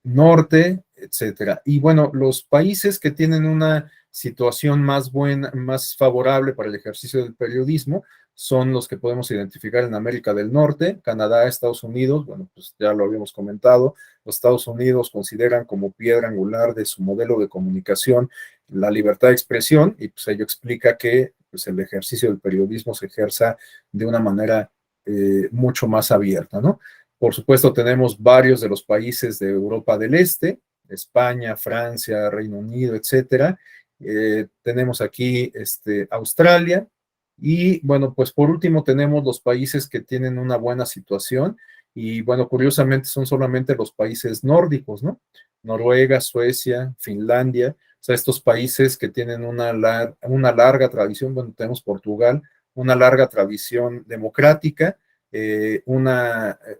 norte, etcétera. Y bueno, los países que tienen una situación más buena, más favorable para el ejercicio del periodismo, son los que podemos identificar en América del Norte, Canadá, Estados Unidos, bueno, pues ya lo habíamos comentado, los Estados Unidos consideran como piedra angular de su modelo de comunicación la libertad de expresión, y pues ello explica que pues, el ejercicio del periodismo se ejerza de una manera mucho más abierta, ¿no? Por supuesto, tenemos varios de los países de Europa del Este, España, Francia, Reino Unido, etcétera. Tenemos aquí Australia. Y bueno, pues por último tenemos los países que tienen una buena situación. Y bueno, curiosamente son solamente los países nórdicos, ¿no? Noruega, Suecia, Finlandia. O sea, estos países que tienen una larga tradición, bueno, tenemos Portugal, una larga tradición democrática.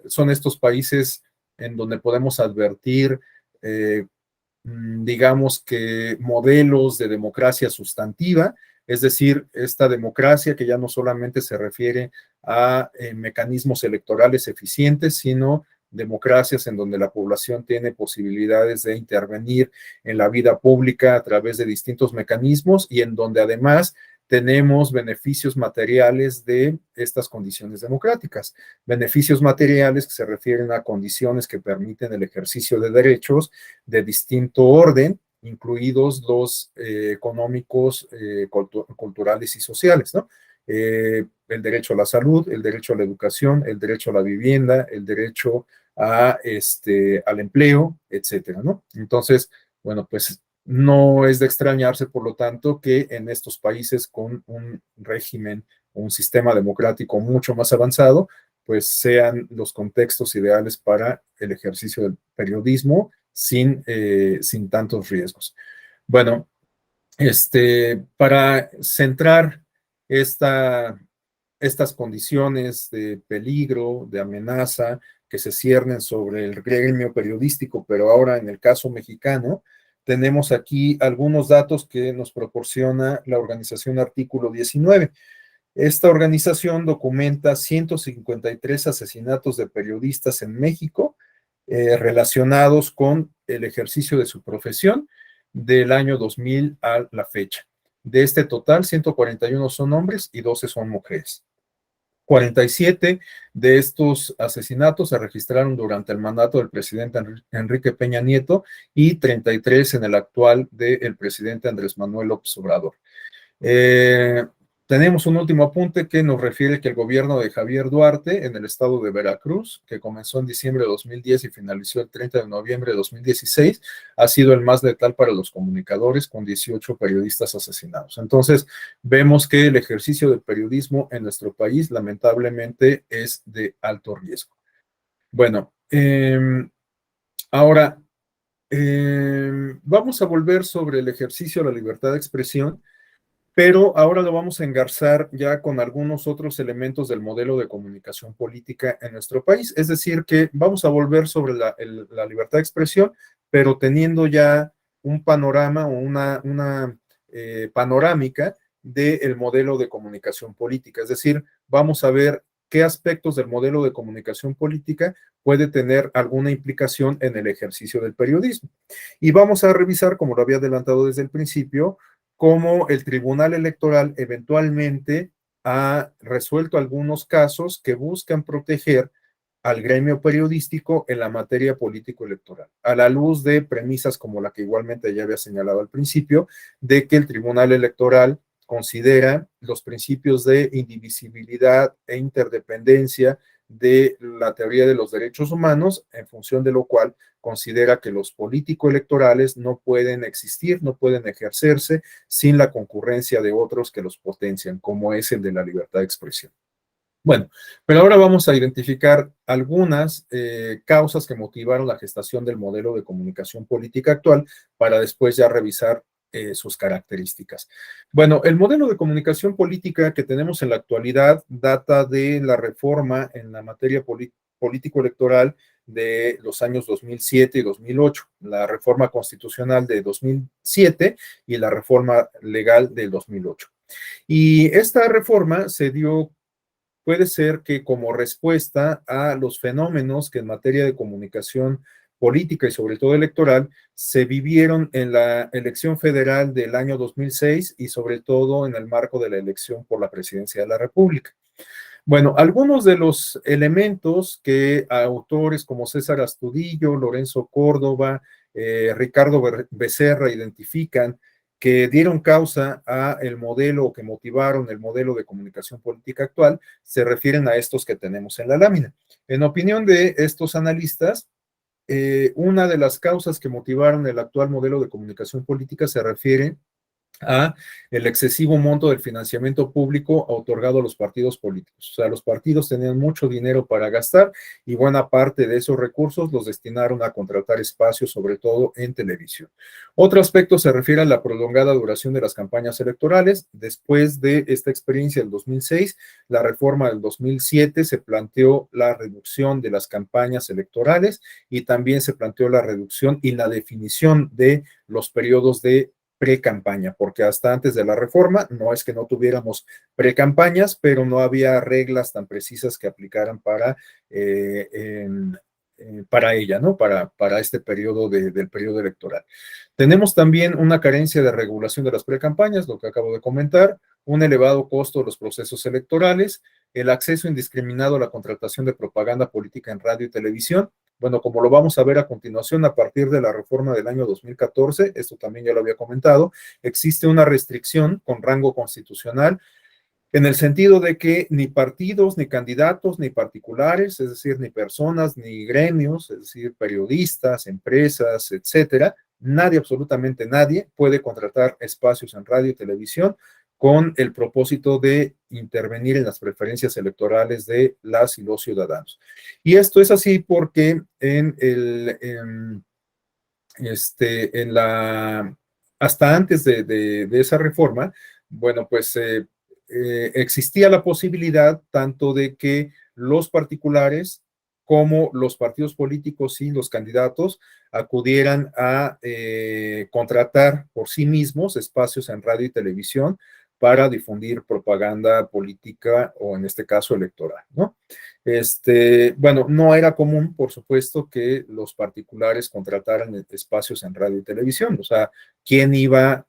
Son estos países en donde podemos advertir, digamos que modelos de democracia sustantiva, es decir, esta democracia que ya no solamente se refiere a mecanismos electorales eficientes, sino democracias en donde la población tiene posibilidades de intervenir en la vida pública a través de distintos mecanismos y en donde además tenemos beneficios materiales de estas condiciones democráticas. Beneficios materiales que se refieren a condiciones que permiten el ejercicio de derechos de distinto orden, incluidos los económicos, culturales y sociales, ¿no? El derecho a la salud, el derecho a la educación, el derecho a la vivienda, el derecho al empleo, etcétera, ¿no? Entonces, bueno, pues no es de extrañarse, por lo tanto, que en estos países con un régimen o un sistema democrático mucho más avanzado, pues sean los contextos ideales para el ejercicio del periodismo sin tantos riesgos. Bueno, para centrar estas condiciones de peligro, de amenaza que se ciernen sobre el gremio periodístico, pero ahora en el caso mexicano, tenemos aquí algunos datos que nos proporciona la organización Artículo 19. Esta organización documenta 153 asesinatos de periodistas en México relacionados con el ejercicio de su profesión del año 2000 a la fecha. De este total, 141 son hombres y 12 son mujeres. 47 de estos asesinatos se registraron durante el mandato del presidente Enrique Peña Nieto y 33 en el actual del presidente Andrés Manuel López Obrador. Tenemos un último apunte que nos refiere que el gobierno de Javier Duarte en el estado de Veracruz, que comenzó en diciembre de 2010 y finalizó el 30 de noviembre de 2016, ha sido el más letal para los comunicadores, con 18 periodistas asesinados. Entonces, vemos que el ejercicio del periodismo en nuestro país, lamentablemente, es de alto riesgo. Bueno, ahora, vamos a volver sobre el ejercicio de la libertad de expresión, pero ahora lo vamos a engarzar ya con algunos otros elementos del modelo de comunicación política en nuestro país. Es decir, que vamos a volver sobre la libertad de expresión, pero teniendo ya un panorama o una panorámica del modelo de comunicación política. Es decir, vamos a ver qué aspectos del modelo de comunicación política puede tener alguna implicación en el ejercicio del periodismo. Y vamos a revisar, como lo había adelantado desde el principio, cómo el Tribunal Electoral eventualmente ha resuelto algunos casos que buscan proteger al gremio periodístico en la materia político-electoral, a la luz de premisas como la que igualmente ya había señalado al principio, de que el Tribunal Electoral considera los principios de indivisibilidad e interdependencia de la teoría de los derechos humanos, en función de lo cual considera que los político-electorales no pueden existir, no pueden ejercerse sin la concurrencia de otros que los potencian, como es el de la libertad de expresión. Bueno, pero ahora vamos a identificar algunas causas que motivaron la gestación del modelo de comunicación política actual para después ya revisar sus características. Bueno, el modelo de comunicación política que tenemos en la actualidad data de la reforma en la materia político-electoral de los años 2007 y 2008, la reforma constitucional de 2007 y la reforma legal del 2008. Y esta reforma se dio, puede ser que como respuesta a los fenómenos que en materia de comunicación política y sobre todo electoral se vivieron en la elección federal del año 2006 y sobre todo en el marco de la elección por la presidencia de la República. Bueno, algunos de los elementos que autores como César Astudillo, Lorenzo Córdoba, Ricardo Becerra identifican que dieron causa a el modelo o que motivaron el modelo de comunicación política actual, se refieren a estos que tenemos en la lámina. En opinión de estos analistas, una de las causas que motivaron el actual modelo de comunicación política se refiere a el excesivo monto del financiamiento público otorgado a los partidos políticos. O sea, los partidos tenían mucho dinero para gastar y buena parte de esos recursos los destinaron a contratar espacios, sobre todo en televisión. Otro aspecto se refiere a la prolongada duración de las campañas electorales. Después de esta experiencia del 2006, la reforma del 2007 se planteó la reducción de las campañas electorales y también se planteó la reducción y la definición de los periodos de pre-campaña, porque hasta antes de la reforma no es que no tuviéramos pre-campañas, pero no había reglas tan precisas que aplicaran para ella, ¿no? Para este periodo del periodo electoral. Tenemos también una carencia de regulación de las pre-campañas, lo que acabo de comentar, un elevado costo de los procesos electorales, el acceso indiscriminado a la contratación de propaganda política en radio y televisión. Bueno, como lo vamos a ver a continuación, a partir de la reforma del año 2014, esto también ya lo había comentado, existe una restricción con rango constitucional en el sentido de que ni partidos, ni candidatos, ni particulares, es decir, ni personas, ni gremios, es decir, periodistas, empresas, etcétera, nadie, absolutamente nadie, puede contratar espacios en radio y televisión con el propósito de intervenir en las preferencias electorales de las y los ciudadanos. Y esto es así porque hasta antes de esa reforma, bueno, pues existía la posibilidad tanto de que los particulares como los partidos políticos y los candidatos acudieran a contratar por sí mismos espacios en radio y televisión para difundir propaganda política o en este caso electoral, ¿no? Bueno, no era común, por supuesto, que los particulares contrataran espacios en radio y televisión. O sea, ¿quién iba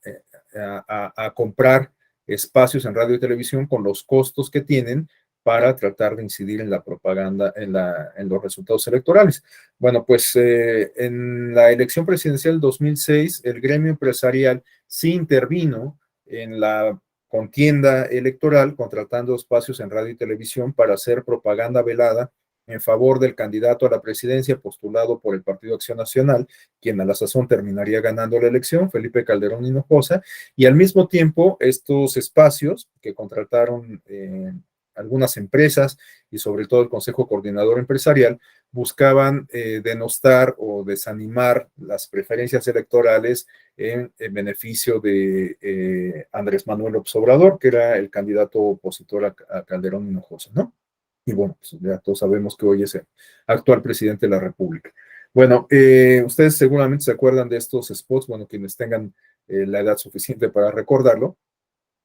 a comprar espacios en radio y televisión con los costos que tienen para tratar de incidir en la propaganda, en los resultados electorales? Bueno, pues en la elección presidencial 2006, el gremio empresarial sí intervino en la contienda electoral, contratando espacios en radio y televisión para hacer propaganda velada en favor del candidato a la presidencia postulado por el Partido Acción Nacional, quien a la sazón terminaría ganando la elección, Felipe Calderón Hinojosa, y al mismo tiempo estos espacios que contrataron algunas empresas y sobre todo el Consejo Coordinador Empresarial buscaban denostar o desanimar las preferencias electorales en beneficio de Andrés Manuel López Obrador, que era el candidato opositor a Calderón Hinojosa, ¿no? Y bueno, pues ya todos sabemos que hoy es el actual presidente de la República. Bueno, ustedes seguramente se acuerdan de estos spots, bueno, quienes tengan la edad suficiente para recordarlo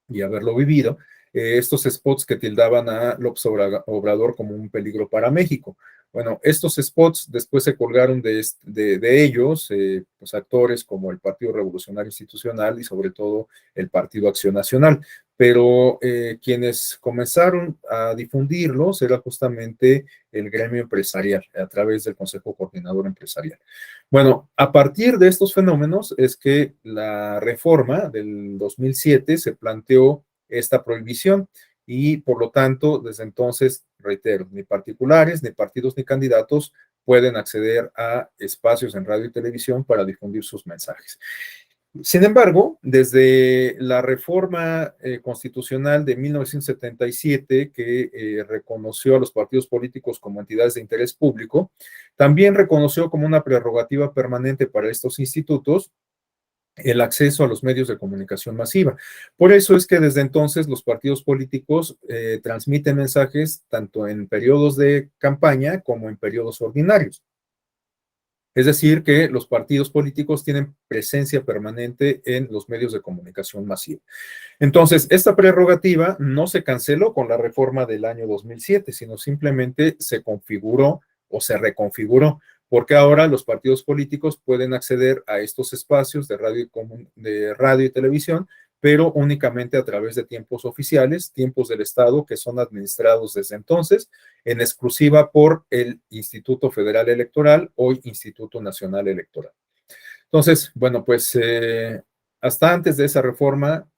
y haberlo vivido, estos spots que tildaban a López Obrador como un peligro para México. Bueno, estos spots después se colgaron de ellos, pues actores como el Partido Revolucionario Institucional y sobre todo el Partido Acción Nacional, pero quienes comenzaron a difundirlos era justamente el gremio empresarial a través del Consejo Coordinador Empresarial. Bueno, a partir de estos fenómenos es que la reforma del 2007 se planteó esta prohibición y por lo tanto, desde entonces, reitero, ni particulares, ni partidos, ni candidatos pueden acceder a espacios en radio y televisión para difundir sus mensajes. Sin embargo, desde la reforma constitucional de 1977, que reconoció a los partidos políticos como entidades de interés público, también reconoció como una prerrogativa permanente para estos institutos el acceso a los medios de comunicación masiva. Por eso es que desde entonces los partidos políticos transmiten mensajes tanto en periodos de campaña como en periodos ordinarios. Es decir, que los partidos políticos tienen presencia permanente en los medios de comunicación masiva. Entonces, esta prerrogativa no se canceló con la reforma del año 2007, sino simplemente se configuró o se reconfiguró, porque ahora los partidos políticos pueden acceder a estos espacios de radio y televisión, pero únicamente a través de tiempos oficiales, tiempos del Estado que son administrados desde entonces en exclusiva por el Instituto Federal Electoral, hoy Instituto Nacional Electoral. Entonces, bueno, pues hasta antes de esa reforma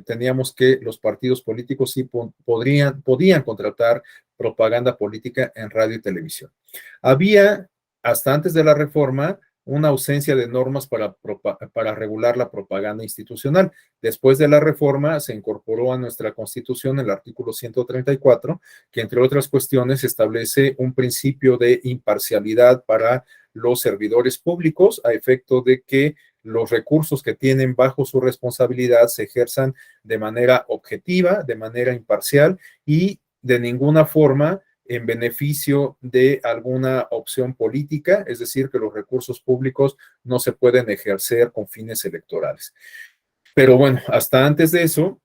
teníamos que los partidos políticos sí podían contratar propaganda política en radio y televisión. Había, hasta antes de la reforma, una ausencia de normas para regular la propaganda institucional. Después de la reforma se incorporó a nuestra Constitución el artículo 134, que entre otras cuestiones establece un principio de imparcialidad para los servidores públicos a efecto de que los recursos que tienen bajo su responsabilidad se ejerzan de manera objetiva, de manera imparcial y de ninguna forma en beneficio de alguna opción política, es decir, que los recursos públicos no se pueden ejercer con fines electorales. Pero bueno, hasta antes de eso,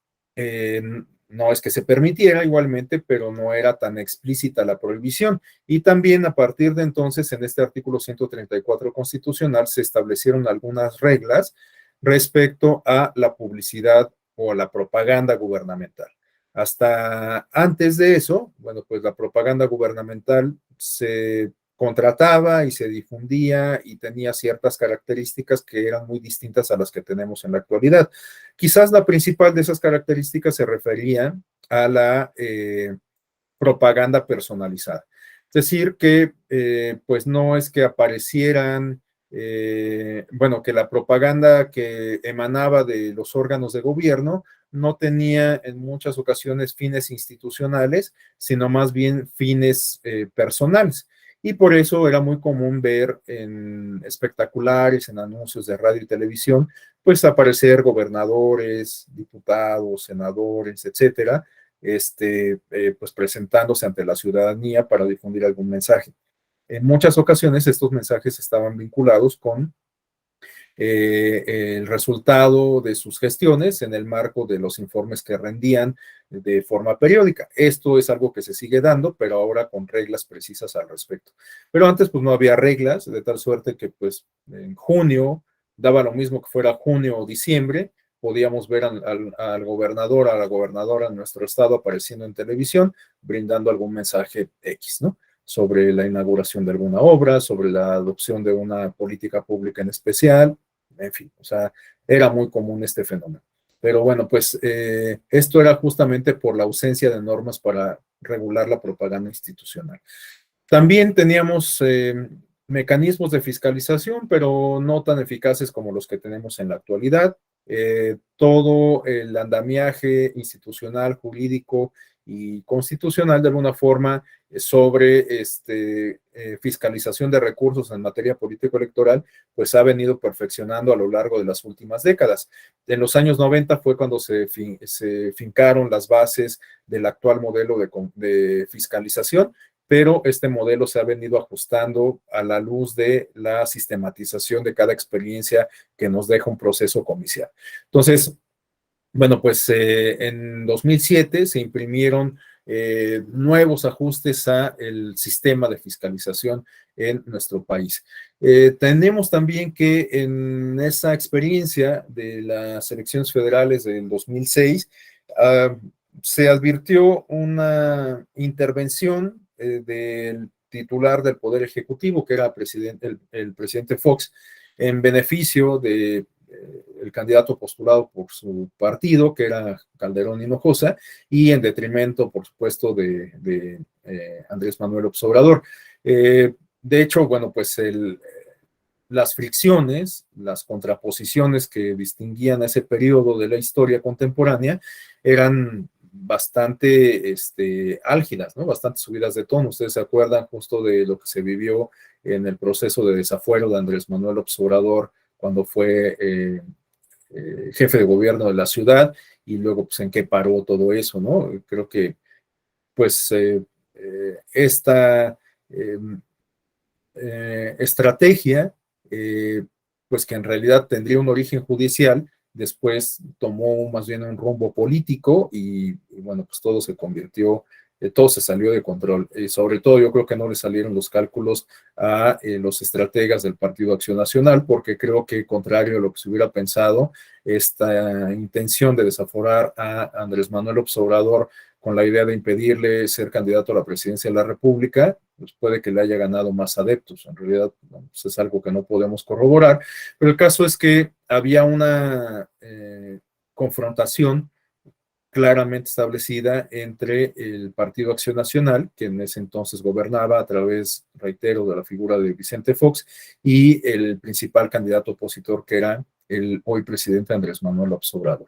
no es que se permitiera igualmente, pero no era tan explícita la prohibición. Y también a partir de entonces, en este artículo 134 constitucional, se establecieron algunas reglas respecto a la publicidad o a la propaganda gubernamental. Hasta antes de eso, bueno, pues la propaganda gubernamental se contrataba y se difundía y tenía ciertas características que eran muy distintas a las que tenemos en la actualidad. Quizás la principal de esas características se refería a la propaganda personalizada. Es decir, que pues no es que aparecieran, bueno, que la propaganda que emanaba de los órganos de gobierno no tenía en muchas ocasiones fines institucionales, sino más bien fines personales. Y por eso era muy común ver en espectaculares, en anuncios de radio y televisión, pues aparecer gobernadores, diputados, senadores, etcétera, pues presentándose ante la ciudadanía para difundir algún mensaje. En muchas ocasiones estos mensajes estaban vinculados con el resultado de sus gestiones en el marco de los informes que rendían de forma periódica. Esto es algo que se sigue dando, pero ahora con reglas precisas al respecto. Pero antes pues no había reglas, de tal suerte que pues en junio daba lo mismo que fuera junio o diciembre, podíamos ver al gobernador, a la gobernadora en nuestro estado apareciendo en televisión, brindando algún mensaje X, ¿no? Sobre la inauguración de alguna obra, sobre la adopción de una política pública en especial, en fin, o sea, era muy común este fenómeno. Pero bueno, pues esto era justamente por la ausencia de normas para regular la propaganda institucional. También teníamos mecanismos de fiscalización, pero no tan eficaces como los que tenemos en la actualidad. Todo el andamiaje institucional, jurídico y constitucional, de alguna forma, sobre fiscalización de recursos en materia político-electoral, pues ha venido perfeccionando a lo largo de las últimas décadas. En los años 90 fue cuando se fincaron las bases del actual modelo de fiscalización, pero este modelo se ha venido ajustando a la luz de la sistematización de cada experiencia que nos deja un proceso comicial. Entonces, bueno, pues en 2007 se imprimieron nuevos ajustes a el sistema de fiscalización en nuestro país. Tenemos también que en esa experiencia de las elecciones federales del 2006, se advirtió una intervención del titular del Poder Ejecutivo, que era el presidente Fox, en beneficio de el candidato postulado por su partido, que era Calderón Hinojosa, y en detrimento, por supuesto, de Andrés Manuel López Obrador. De hecho, bueno, pues las fricciones, las contraposiciones que distinguían a ese periodo de la historia contemporánea eran bastante álgidas, ¿no? Bastante subidas de tono. Ustedes se acuerdan justo de lo que se vivió en el proceso de desafuero de Andrés Manuel López Obrador cuando fue jefe de gobierno de la ciudad, y luego pues en qué paró todo eso, ¿no? Creo que pues esta estrategia, pues que en realidad tendría un origen judicial, después tomó más bien un rumbo político y bueno, pues todo se convirtió, todo se salió de control. Sobre todo yo creo que no le salieron los cálculos a los estrategas del Partido Acción Nacional, porque creo que contrario a lo que se hubiera pensado, esta intención de desaforar a Andrés Manuel López Obrador con la idea de impedirle ser candidato a la presidencia de la República, pues puede que le haya ganado más adeptos. En realidad, bueno, pues es algo que no podemos corroborar, pero el caso es que había una confrontación claramente establecida entre el Partido Acción Nacional, que en ese entonces gobernaba a través, reitero, de la figura de Vicente Fox, y el principal candidato opositor, que era el hoy presidente Andrés Manuel López Obrador.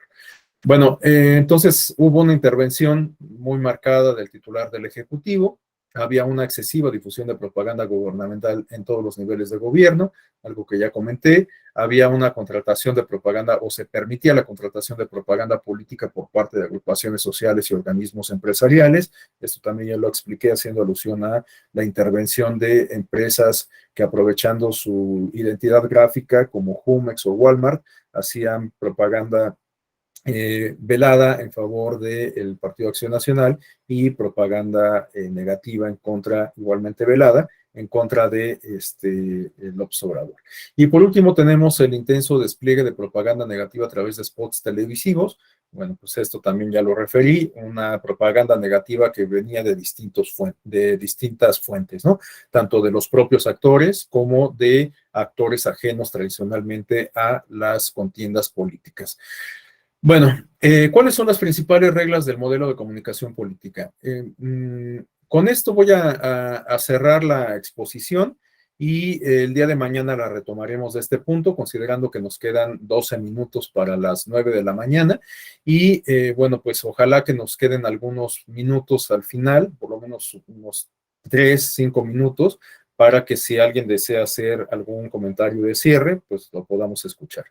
Bueno, entonces hubo una intervención muy marcada del titular del Ejecutivo, había una excesiva difusión de propaganda gubernamental en todos los niveles de gobierno, algo que ya comenté, había una contratación de propaganda o se permitía la contratación de propaganda política por parte de agrupaciones sociales y organismos empresariales, esto también ya lo expliqué haciendo alusión a la intervención de empresas que aprovechando su identidad gráfica como Jumex o Walmart, hacían propaganda velada en favor del Partido Acción Nacional y propaganda negativa en contra, igualmente velada, en contra de López Obrador. Y por último tenemos el intenso despliegue de propaganda negativa a través de spots televisivos. Bueno, pues esto también ya lo referí, una propaganda negativa que venía de distintas fuentes, ¿no? Tanto de los propios actores como de actores ajenos tradicionalmente a las contiendas políticas. Bueno, ¿cuáles son las principales reglas del modelo de comunicación política? Con esto voy a cerrar la exposición y el día de mañana la retomaremos de este punto, considerando que nos quedan 12 minutos para las 9 de la mañana. Y bueno, pues ojalá que nos queden algunos minutos al final, por lo menos unos 3, 5 minutos, para que si alguien desea hacer algún comentario de cierre, pues lo podamos escuchar.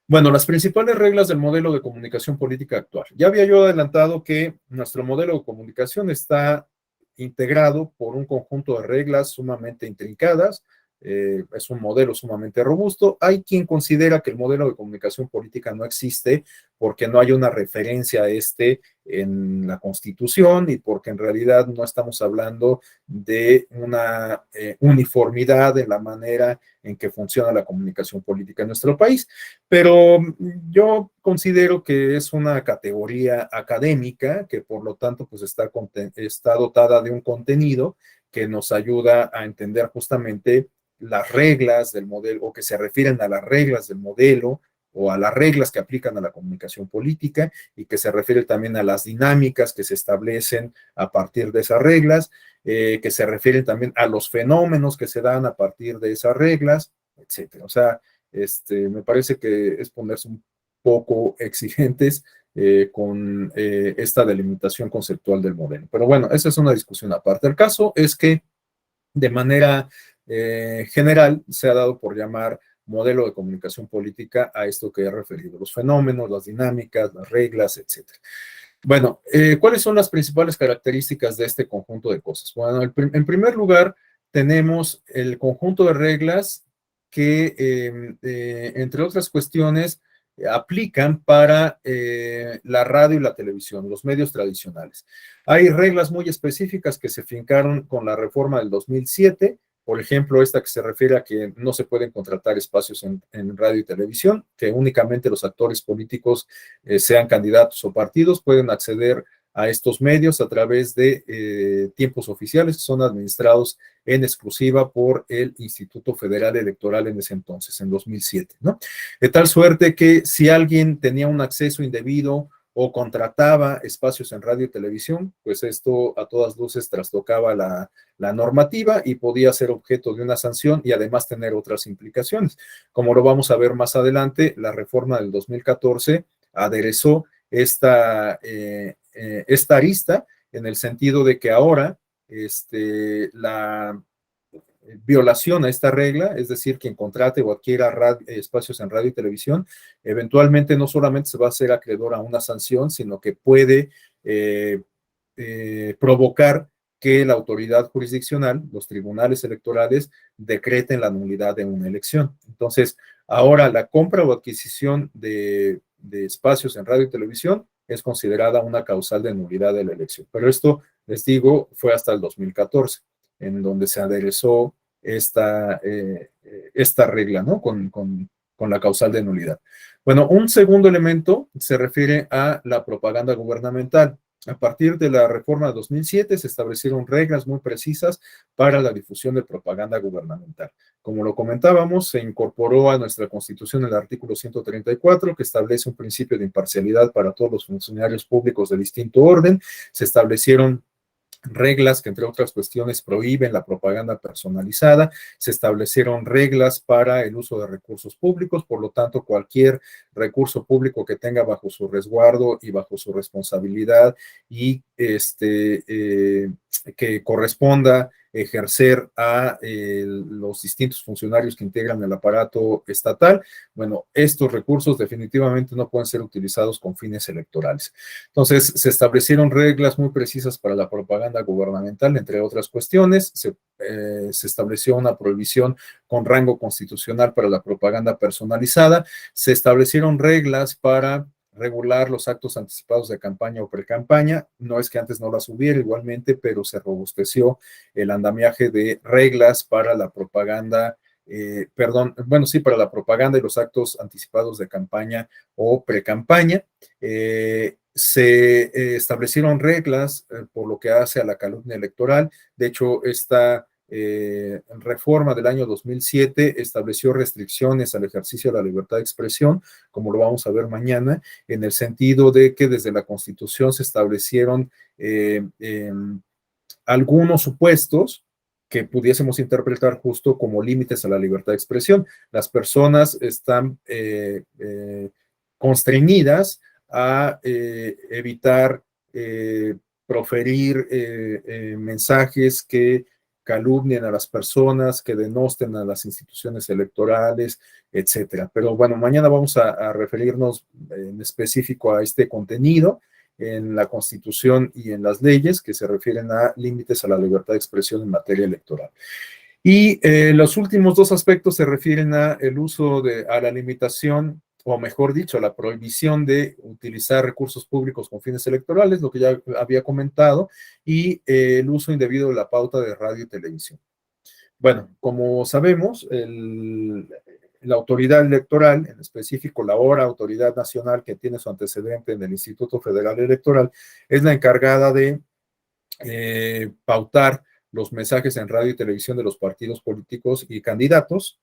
Bueno, las principales reglas del modelo de comunicación política actual. Ya había yo adelantado que nuestro modelo de comunicación está integrado por un conjunto de reglas sumamente intrincadas, es un modelo sumamente robusto. Hay quien considera que el modelo de comunicación política no existe porque no hay una referencia a este en la Constitución y porque en realidad no estamos hablando de una uniformidad en la manera en que funciona la comunicación política en nuestro país. Pero yo considero que es una categoría académica que por lo tanto pues está dotada de un contenido que nos ayuda a entender justamente las reglas del modelo o que se refieren a las reglas del modelo o a las reglas que aplican a la comunicación política y que se refiere también a las dinámicas que se establecen a partir de esas reglas, que se refieren también a los fenómenos que se dan a partir de esas reglas, etcétera. O sea, me parece que es ponerse un poco exigentes con esta delimitación conceptual del modelo. Pero bueno, esa es una discusión aparte. El caso es que de manera general se ha dado por llamar modelo de comunicación política a esto que he referido, los fenómenos, las dinámicas, las reglas, etcétera. Bueno, ¿cuáles son las principales características de este conjunto de cosas? Bueno, en primer lugar, tenemos el conjunto de reglas que, entre otras cuestiones, aplican para la radio y la televisión, los medios tradicionales. Hay reglas muy específicas que se fincaron con la reforma del 2007, por ejemplo, esta que se refiere a que no se pueden contratar espacios en radio y televisión, que únicamente los actores políticos, sean candidatos o partidos, pueden acceder a estos medios a través de tiempos oficiales que son administrados en exclusiva por el Instituto Federal Electoral en ese entonces, en 2007, ¿no? De tal suerte que si alguien tenía un acceso indebido o contrataba espacios en radio y televisión, pues esto a todas luces trastocaba la normativa y podía ser objeto de una sanción y además tener otras implicaciones. Como lo vamos a ver más adelante, la reforma del 2014 aderezó esta arista en el sentido de que ahora la violación a esta regla, es decir, quien contrate o adquiera espacios en radio y televisión, eventualmente no solamente se va a hacer acreedor a una sanción, sino que puede provocar que la autoridad jurisdiccional, los tribunales electorales, decreten la nulidad de una elección. Entonces, ahora la compra o adquisición de espacios en radio y televisión es considerada una causal de nulidad de la elección. Pero esto, les digo, fue hasta el 2014, en donde se aderezó esta regla, ¿no? Con la causal de nulidad. Bueno, un segundo elemento se refiere a la propaganda gubernamental. A partir de la reforma de 2007 se establecieron reglas muy precisas para la difusión de propaganda gubernamental. Como lo comentábamos, se incorporó a nuestra Constitución el artículo 134, que establece un principio de imparcialidad para todos los funcionarios públicos de distinto orden. Se establecieron reglas que, entre otras cuestiones, prohíben la propaganda personalizada. Se establecieron reglas para el uso de recursos públicos, por lo tanto, cualquier recurso público que tenga bajo su resguardo y bajo su responsabilidad y que corresponda ejercer a los distintos funcionarios que integran el aparato estatal, bueno, estos recursos definitivamente no pueden ser utilizados con fines electorales. Entonces, se establecieron reglas muy precisas para la propaganda gubernamental, entre otras cuestiones. Se estableció una prohibición con rango constitucional para la propaganda personalizada. Se establecieron reglas para regular los actos anticipados de campaña o precampaña. No es que antes no las hubiera igualmente, pero se robusteció el andamiaje de reglas para la propaganda, para la propaganda y los actos anticipados de campaña o precampaña. Se establecieron reglas por lo que hace a la calumnia electoral. De hecho, esta reforma del año 2007 estableció restricciones al ejercicio de la libertad de expresión, como lo vamos a ver mañana, en el sentido de que desde la Constitución se establecieron algunos supuestos que pudiésemos interpretar justo como límites a la libertad de expresión. Las personas están constreñidas a evitar proferir mensajes que calumnien a las personas, que denosten a las instituciones electorales, etcétera. Pero bueno, mañana vamos a referirnos en específico a este contenido en la Constitución y en las leyes que se refieren a límites a la libertad de expresión en materia electoral. Y los últimos dos aspectos se refieren a el uso a la limitación, o mejor dicho, a la prohibición de utilizar recursos públicos con fines electorales, lo que ya había comentado, y el uso indebido de la pauta de radio y televisión. Bueno, como sabemos, la autoridad electoral, en específico la ahora Autoridad Nacional, que tiene su antecedente en el Instituto Federal Electoral, es la encargada de pautar los mensajes en radio y televisión de los partidos políticos y candidatos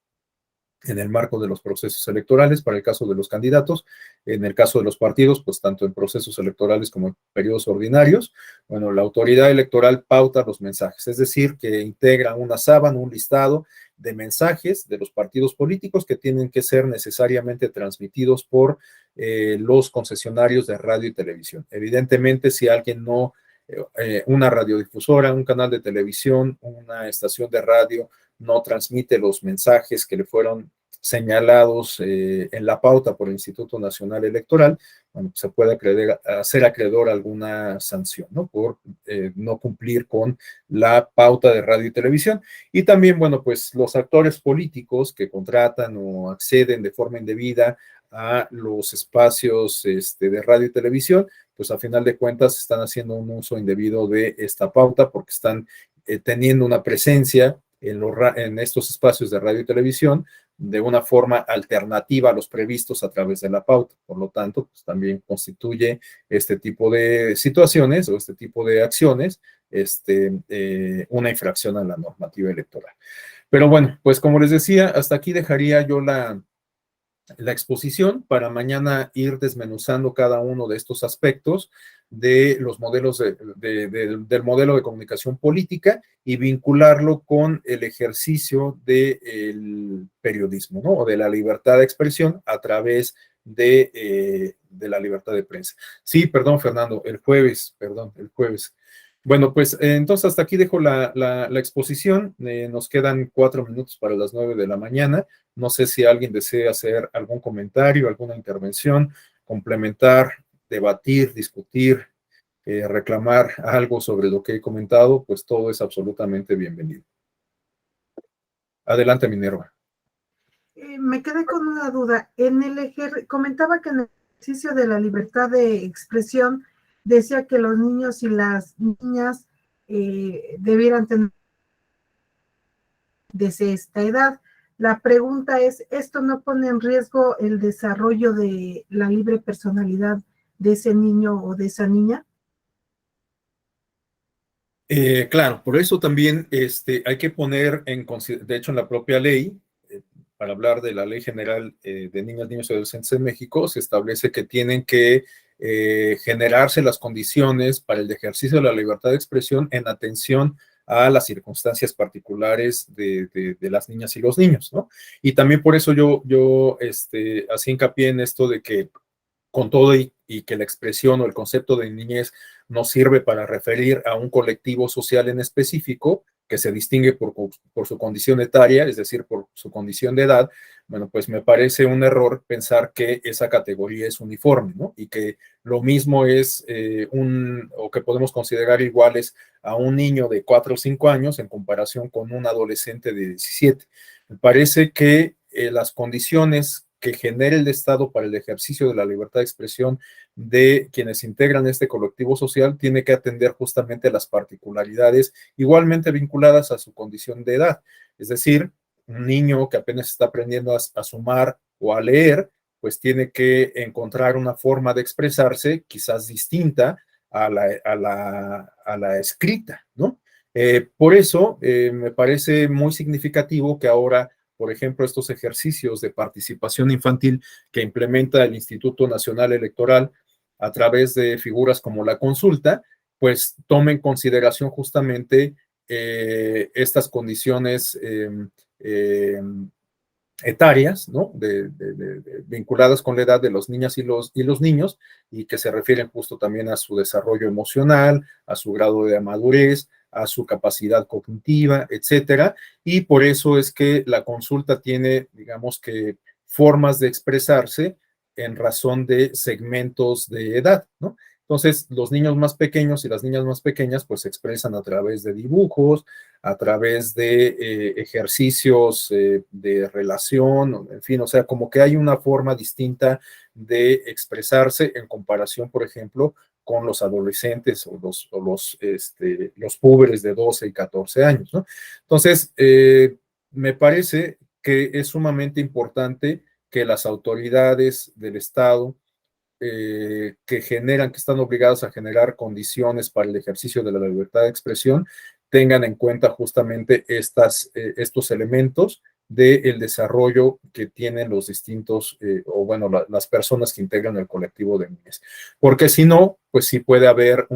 en el marco de los procesos electorales, para el caso de los candidatos, en el caso de los partidos, pues tanto en procesos electorales como en periodos ordinarios. Bueno, la autoridad electoral pauta los mensajes, es decir, que integra una sábana, un listado de mensajes de los partidos políticos que tienen que ser necesariamente transmitidos por los concesionarios de radio y televisión. Evidentemente, si alguien no, una radiodifusora, un canal de televisión, una estación de radio, no transmite los mensajes que le fueron señalados en la pauta por el Instituto Nacional Electoral, bueno, se puede hacer acreedor a alguna sanción, ¿no? Por no cumplir con la pauta de radio y televisión. Y también, bueno, pues los actores políticos que contratan o acceden de forma indebida a los espacios de radio y televisión, pues a final de cuentas están haciendo un uso indebido de esta pauta porque están teniendo una presencia en estos espacios de radio y televisión de una forma alternativa a los previstos a través de la pauta. Por lo tanto, pues también constituye este tipo de situaciones o este tipo de acciones una infracción a la normativa electoral. Pero bueno, pues como les decía, hasta aquí dejaría yo la exposición para mañana ir desmenuzando cada uno de estos aspectos de los modelos del modelo de comunicación política y vincularlo con el ejercicio del periodismo, ¿no? O de la libertad de expresión a través de la libertad de prensa. Sí, perdón, Fernando, el jueves. Bueno, pues entonces hasta aquí dejo la exposición. Nos quedan 4 minutos para las 9 de la mañana. No sé si alguien desea hacer algún comentario, alguna intervención, complementar, debatir, discutir, reclamar algo sobre lo que he comentado, pues todo es absolutamente bienvenido. Adelante, Minerva. Me quedé con una duda. Comentaba que en el ejercicio de la libertad de expresión decía que los niños y las niñas debieran tener desde esta edad. La pregunta es, ¿esto no pone en riesgo el desarrollo de la libre personalidad de ese niño o de esa niña? Claro, por eso también hay que poner de hecho en la propia ley, para hablar de la Ley General de Niñas, Niños y Adolescentes en México, se establece que tienen que generarse las condiciones para el ejercicio de la libertad de expresión en atención a las circunstancias particulares de las niñas y los niños, ¿no? Y también por eso yo hacía hincapié en esto de que con todo y que la expresión o el concepto de niñez no sirve para referir a un colectivo social en específico que se distingue por su condición etaria, es decir, por su condición de edad. Bueno, pues me parece un error pensar que esa categoría es uniforme, ¿no? Y que lo mismo es o que podemos considerar iguales a un niño de 4 o 5 años en comparación con un adolescente de 17. Me parece que las condiciones que genere el Estado para el ejercicio de la libertad de expresión de quienes integran este colectivo social tiene que atender justamente las particularidades igualmente vinculadas a su condición de edad. Es decir, un niño que apenas está aprendiendo a sumar o a leer, pues tiene que encontrar una forma de expresarse quizás distinta a la escrita, ¿no? Por eso me parece muy significativo que ahora, por ejemplo, estos ejercicios de participación infantil que implementa el Instituto Nacional Electoral a través de figuras como la consulta, pues tome en consideración justamente estas condiciones etarias, ¿no? Vinculadas con la edad de las niñas y los niños, y que se refieren justo también a su desarrollo emocional, a su grado de madurez, a su capacidad cognitiva, etcétera, y por eso es que la consulta tiene, digamos que, formas de expresarse en razón de segmentos de edad, ¿no? Entonces, los niños más pequeños y las niñas más pequeñas pues se expresan a través de dibujos, a través de ejercicios de relación, en fin, o sea, como que hay una forma distinta de expresarse en comparación, por ejemplo, con los adolescentes o los púberes de 12 y 14 años, ¿no? Entonces, me parece que es sumamente importante que las autoridades del Estado que están obligados a generar condiciones para el ejercicio de la libertad de expresión, tengan en cuenta justamente estos elementos del desarrollo que tienen los distintos, o bueno, las personas que integran el colectivo de niñas. Porque si no, pues sí puede haber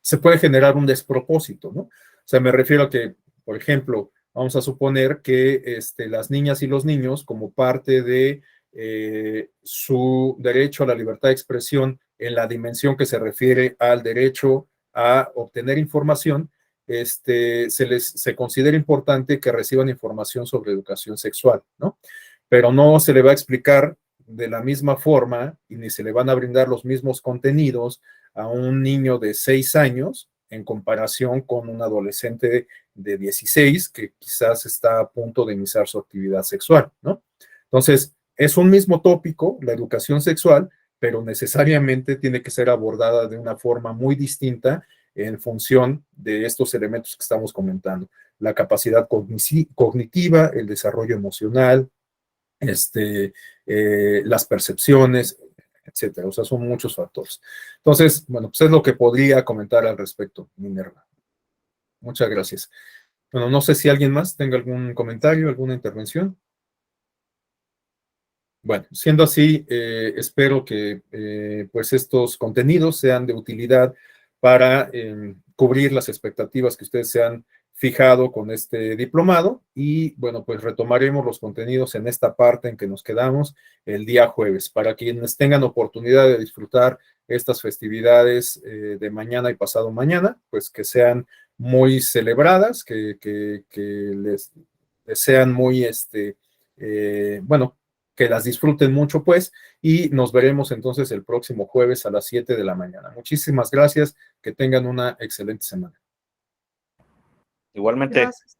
se puede generar un despropósito, ¿no? O sea, me refiero a que, por ejemplo, vamos a suponer que las niñas y los niños, como parte de su derecho a la libertad de expresión en la dimensión que se refiere al derecho a obtener información, se considera importante que reciban información sobre educación sexual, ¿no? Pero no se le va a explicar de la misma forma y ni se le van a brindar los mismos contenidos a un niño de 6 años en comparación con un adolescente de 16 que quizás está a punto de iniciar su actividad sexual, ¿no? Entonces, es un mismo tópico, la educación sexual, pero necesariamente tiene que ser abordada de una forma muy distinta en función de estos elementos que estamos comentando. La capacidad cognitiva, el desarrollo emocional, las percepciones, etcétera. O sea, son muchos factores. Entonces, bueno, pues es lo que podría comentar al respecto, Minerva. Muchas gracias. Bueno, no sé si alguien más tenga algún comentario, alguna intervención. Bueno, siendo así, espero que pues estos contenidos sean de utilidad para cubrir las expectativas que ustedes se han fijado con este diplomado y bueno, pues retomaremos los contenidos en esta parte en que nos quedamos el día jueves. Para quienes tengan oportunidad de disfrutar estas festividades de mañana y pasado mañana, pues que sean muy celebradas, que les sean muy, bueno, que las disfruten mucho, pues, y nos veremos entonces el próximo jueves a las 7 de la mañana. Muchísimas gracias, que tengan una excelente semana. Igualmente. Gracias.